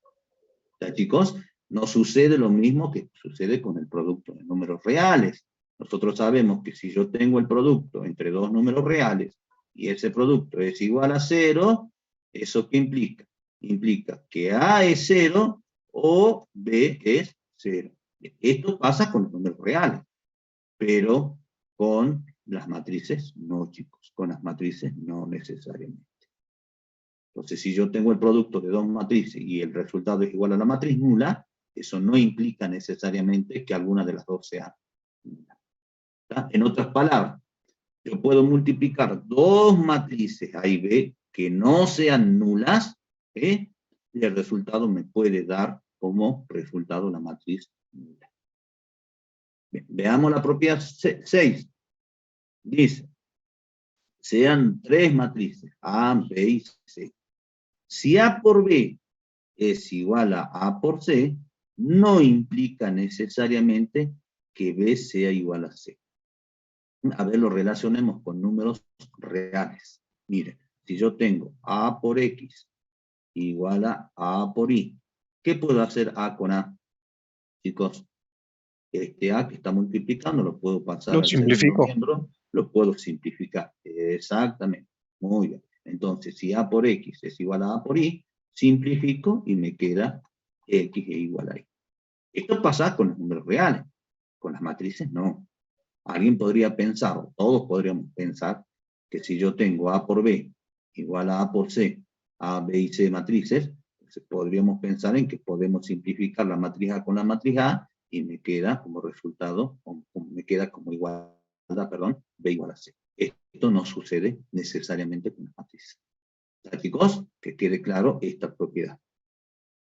¿Ya, chicos? No sucede lo mismo que sucede con el producto de números reales. Nosotros sabemos que si yo tengo el producto entre dos números reales y ese producto es igual a 0, ¿eso qué implica? Implica que A es 0 o B es 0. Esto pasa con los números reales, pero con las matrices no, chicos. Con las matrices no necesariamente. Entonces, si yo tengo el producto de dos matrices y el resultado es igual a la matriz nula, eso no implica necesariamente que alguna de las dos sea nula. ¿Está? En otras palabras, yo puedo multiplicar dos matrices A y B que no sean nulas, y el resultado me puede dar como resultado la matriz nula. Bien, veamos la propiedad 6. Dice, sean tres matrices, A, B y C. Si A por B es igual a A por C, no implica necesariamente que B sea igual a C. A ver, lo relacionemos con números reales. Miren, si yo tengo A por X igual a A por Y, ¿qué puedo hacer A con A? Chicos, este A que está multiplicando lo puedo pasar Lo al segundo simplifico. miembro, lo puedo simplificar. Exactamente. Muy bien. Entonces, si A por X es igual a A por Y, simplifico y me queda X es igual a Y. Esto pasa con los números reales, con las matrices no. Alguien podría pensar, o todos podríamos pensar, que si yo tengo A por B igual a por C, A, B y C matrices, entonces podríamos pensar en que podemos simplificar la matriz A con la matriz A y me queda como resultado, me queda como igualdad, perdón, B igual a C. Esto no sucede necesariamente con las matrices. Chicos, que quede claro esta propiedad.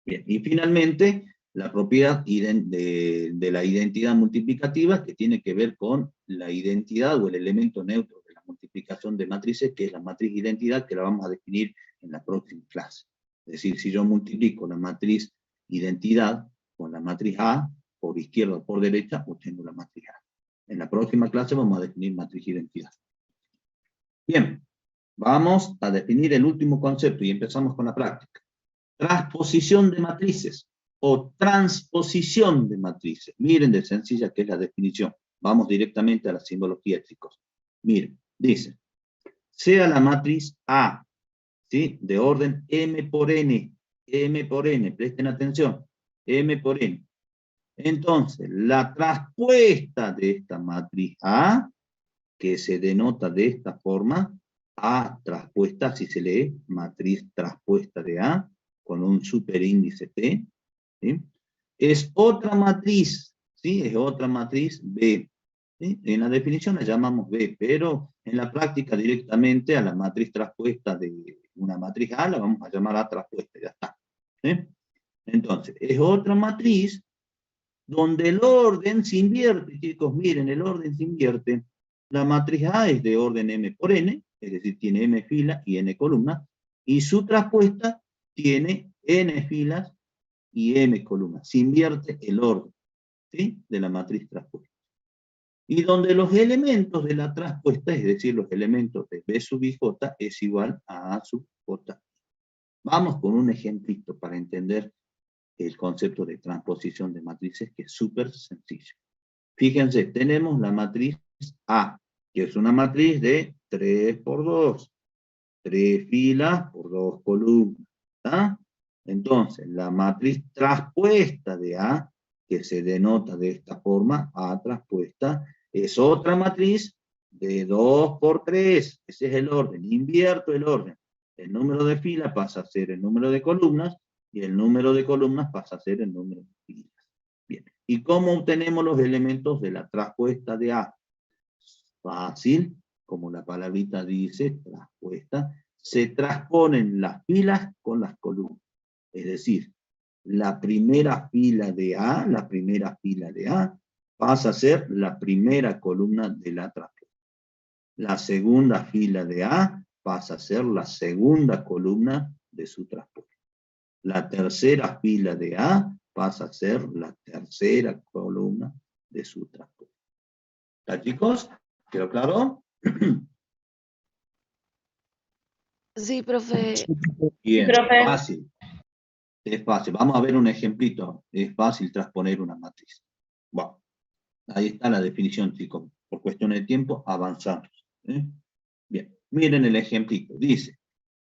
Bien, y finalmente, la propiedad de la identidad multiplicativa, que tiene que ver con la identidad o el elemento neutro de la multiplicación de matrices, que es la matriz identidad, que la vamos a definir en la próxima clase. Es decir, si yo multiplico la matriz identidad con la matriz A, por izquierda o por derecha, obtengo la matriz A. En la próxima clase vamos a definir matriz identidad. Bien, vamos a definir el último concepto y empezamos con la práctica. Transposición de matrices o transposición de matrices. Miren de sencilla que es la definición. Vamos directamente a la simbología, chicos. Miren, dice, sea la matriz A, ¿sí?, de orden M por N, presten atención, M por N. Entonces, la traspuesta de esta matriz A, que se denota de esta forma, A traspuesta, si se lee, matriz traspuesta de A, con un superíndice T, ¿sí?, es otra matriz, ¿sí?, es otra matriz B. ¿Sí? En la definición la llamamos B, pero en la práctica directamente a la matriz traspuesta de una matriz A la vamos a llamar A traspuesta, ya está. ¿Sí? Entonces, es otra matriz donde el orden se invierte, chicos, miren, el orden se invierte. La matriz A es de orden M por N, es decir, tiene M filas y N columnas, y su traspuesta tiene N filas y M columnas. Se invierte el orden, ¿sí?, de la matriz traspuesta. Y donde los elementos de la traspuesta, es decir, los elementos de B sub I J, es igual a A sub J. Vamos con un ejemplito para entender el concepto de transposición de matrices, que es súper sencillo. Fíjense, tenemos la matriz A, que es una matriz de 3 por 2, 3 filas por 2 columnas, ¿está? Entonces, la matriz traspuesta de A, que se denota de esta forma, A traspuesta, es otra matriz de 2 por 3, ese es el orden, invierto el orden. El número de filas pasa a ser el número de columnas, y el número de columnas pasa a ser el número de filas. Bien, ¿y cómo obtenemos los elementos de la traspuesta de A? Fácil, como la palabrita dice, traspuesta, se transponen las filas con las columnas. Es decir, la primera fila de A, pasa a ser la primera columna de la traspuesta. La segunda fila de A pasa a ser la segunda columna de su traspuesta. La tercera fila de A pasa a ser la tercera columna de su traspuesta. ¿Está, chicos? ¿Quedó claro? Sí, profe. Bien, Profe. fácil. Es fácil. Vamos a ver un ejemplito. Es fácil transponer una matriz. Bueno, ahí está la definición, chicos. Por cuestión de tiempo, avanzamos. Bien, miren el ejemplito. Dice,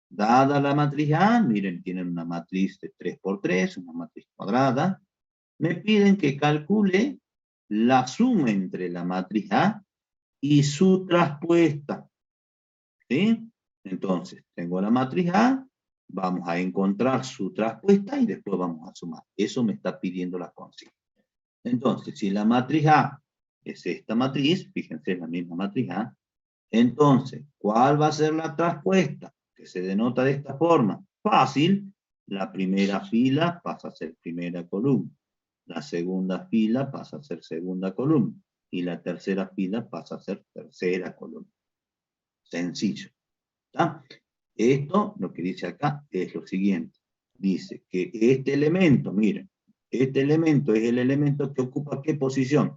dada la matriz A, miren, tienen una matriz de 3 por 3, una matriz cuadrada. Me piden que calcule la suma entre la matriz A y su traspuesta. ¿Sí? Entonces, tengo la matriz A, vamos a encontrar su traspuesta y después vamos a sumar. Eso me está pidiendo la consigna. Entonces, si la matriz A es esta matriz, fíjense, la misma matriz A, entonces, ¿cuál va a ser la traspuesta? Que se denota de esta forma. Fácil, la primera fila pasa a ser primera columna. La segunda fila pasa a ser segunda columna. Y la tercera fila pasa a ser tercera columna. Sencillo. ¿Está? Esto, lo que dice acá, es lo siguiente. Dice que este elemento, miren, este elemento es el elemento que ocupa ¿qué posición?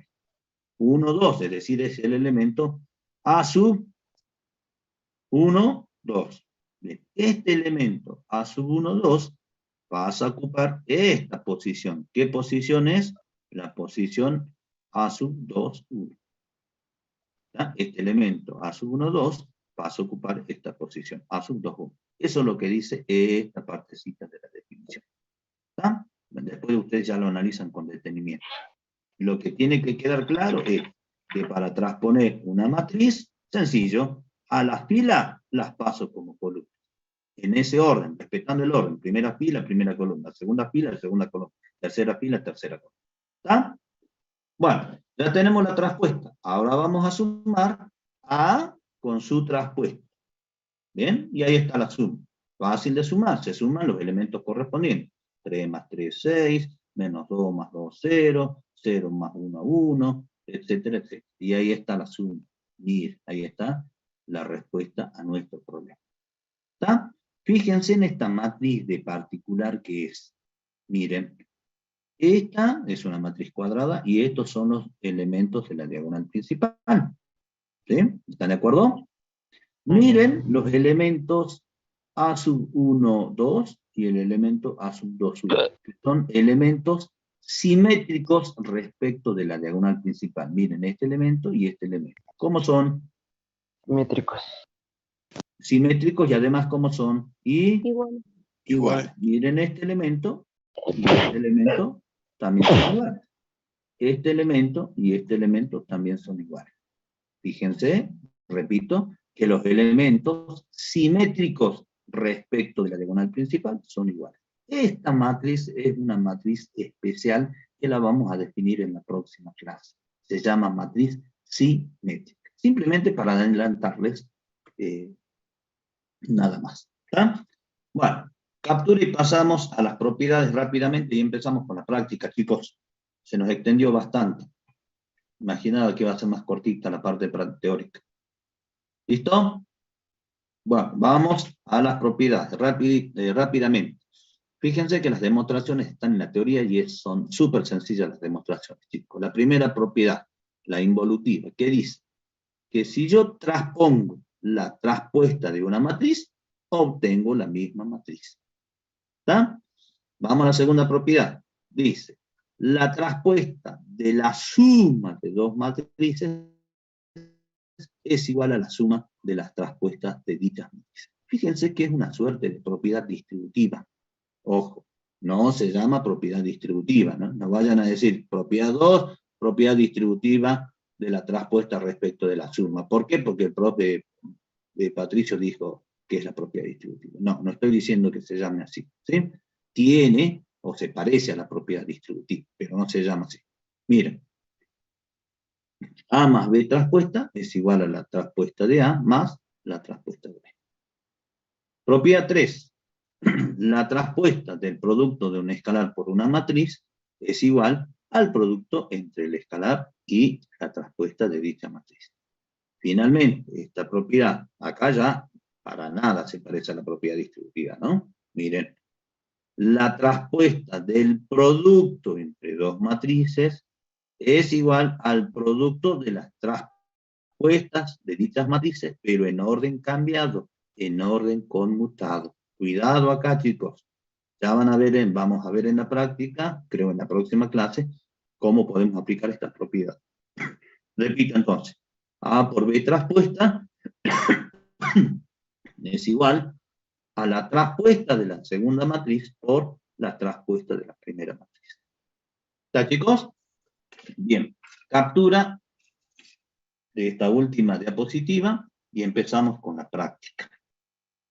1, 2, es decir, es el elemento A sub 1, 2. Bien, este elemento A sub 1, 2 pasa a ocupar esta posición. ¿Qué posición es? La posición A sub 2, 1. ¿Está? Este elemento A sub 1, 2 pasa a ocupar esta posición, A sub 2, 1. Eso es lo que dice esta partecita de la definición. ¿Está? Después ustedes ya lo analizan con detenimiento. Lo que tiene que quedar claro es que para transponer una matriz, sencillo, a las filas las paso como columnas. En ese orden, respetando el orden. Primera fila, primera columna. Segunda fila, segunda columna. Tercera fila, tercera columna. ¿Está? Bueno, ya tenemos la traspuesta. Ahora vamos a sumar A con su traspuesta. ¿Bien? Y ahí está la suma. Fácil de sumar. Se suman los elementos correspondientes. 3 más 3, 6. Menos 2 más 2, 0. 0 más 1, 1. Etcétera, etcétera. Y ahí está la suma. Miren, ahí está la respuesta a nuestro problema. ¿Está? Fíjense en esta matriz de particular que es. Miren. Esta es una matriz cuadrada y estos son los elementos de la diagonal principal. ¿Sí? ¿Están de acuerdo? Miren los elementos A sub 1, 2 y el elemento A sub 2, 1, que son elementos simétricos respecto de la diagonal principal. Miren este elemento y este elemento. ¿Cómo son? Simétricos. Simétricos y además ¿cómo son? Igual. Igual. Miren este elemento y este elemento también son iguales. Este elemento y este elemento también son iguales. Fíjense, repito, que los elementos simétricos respecto de la diagonal principal son iguales. Esta matriz es una matriz especial que la vamos a definir en la próxima clase. Se llama matriz simétrica. Simplemente para adelantarles nada más. ¿Está? Bueno, captura y pasamos a las propiedades rápidamente y empezamos con la práctica, chicos. Se nos extendió bastante. Imaginaba que iba a ser más cortita la parte teórica. ¿Listo? Bueno, vamos a las propiedades rápidamente. Fíjense que las demostraciones están en la teoría y son súper sencillas las demostraciones, chicos. La primera propiedad, la involutiva, ¿qué dice? Que si yo transpongo la traspuesta de una matriz, obtengo la misma matriz. ¿Está? Vamos a la segunda propiedad. Dice, la traspuesta de la suma de dos matrices es igual a la suma de las traspuestas de dichas matrices. Fíjense que es una suerte de propiedad distributiva. Ojo, no se llama propiedad distributiva, ¿no? No vayan a decir propiedad 2, propiedad distributiva de la traspuesta respecto de la suma. ¿Por qué? Porque el propio Patricio dijo que es la propiedad distributiva. No, no estoy diciendo que se llame así, ¿sí? Tiene o se parece a la propiedad distributiva, pero no se llama así. Miren, A más B traspuesta es igual a la traspuesta de A más la traspuesta de B. Propiedad 3. La traspuesta del producto de un escalar por una matriz es igual al producto entre el escalar y la traspuesta de dicha matriz. Finalmente, esta propiedad, acá ya para nada se parece a la propiedad distributiva, ¿no? Miren, la traspuesta del producto entre dos matrices es igual al producto de las traspuestas de dichas matrices, pero en orden cambiado, en orden conmutado. Cuidado acá, chicos. Ya van a ver, vamos a ver en la práctica, creo en la próxima clase, cómo podemos aplicar esta propiedad. Repito entonces. A por B traspuesta es igual a la traspuesta de la segunda matriz por la traspuesta de la primera matriz. ¿Está, chicos? Bien. Captura de esta última diapositiva y empezamos con la práctica.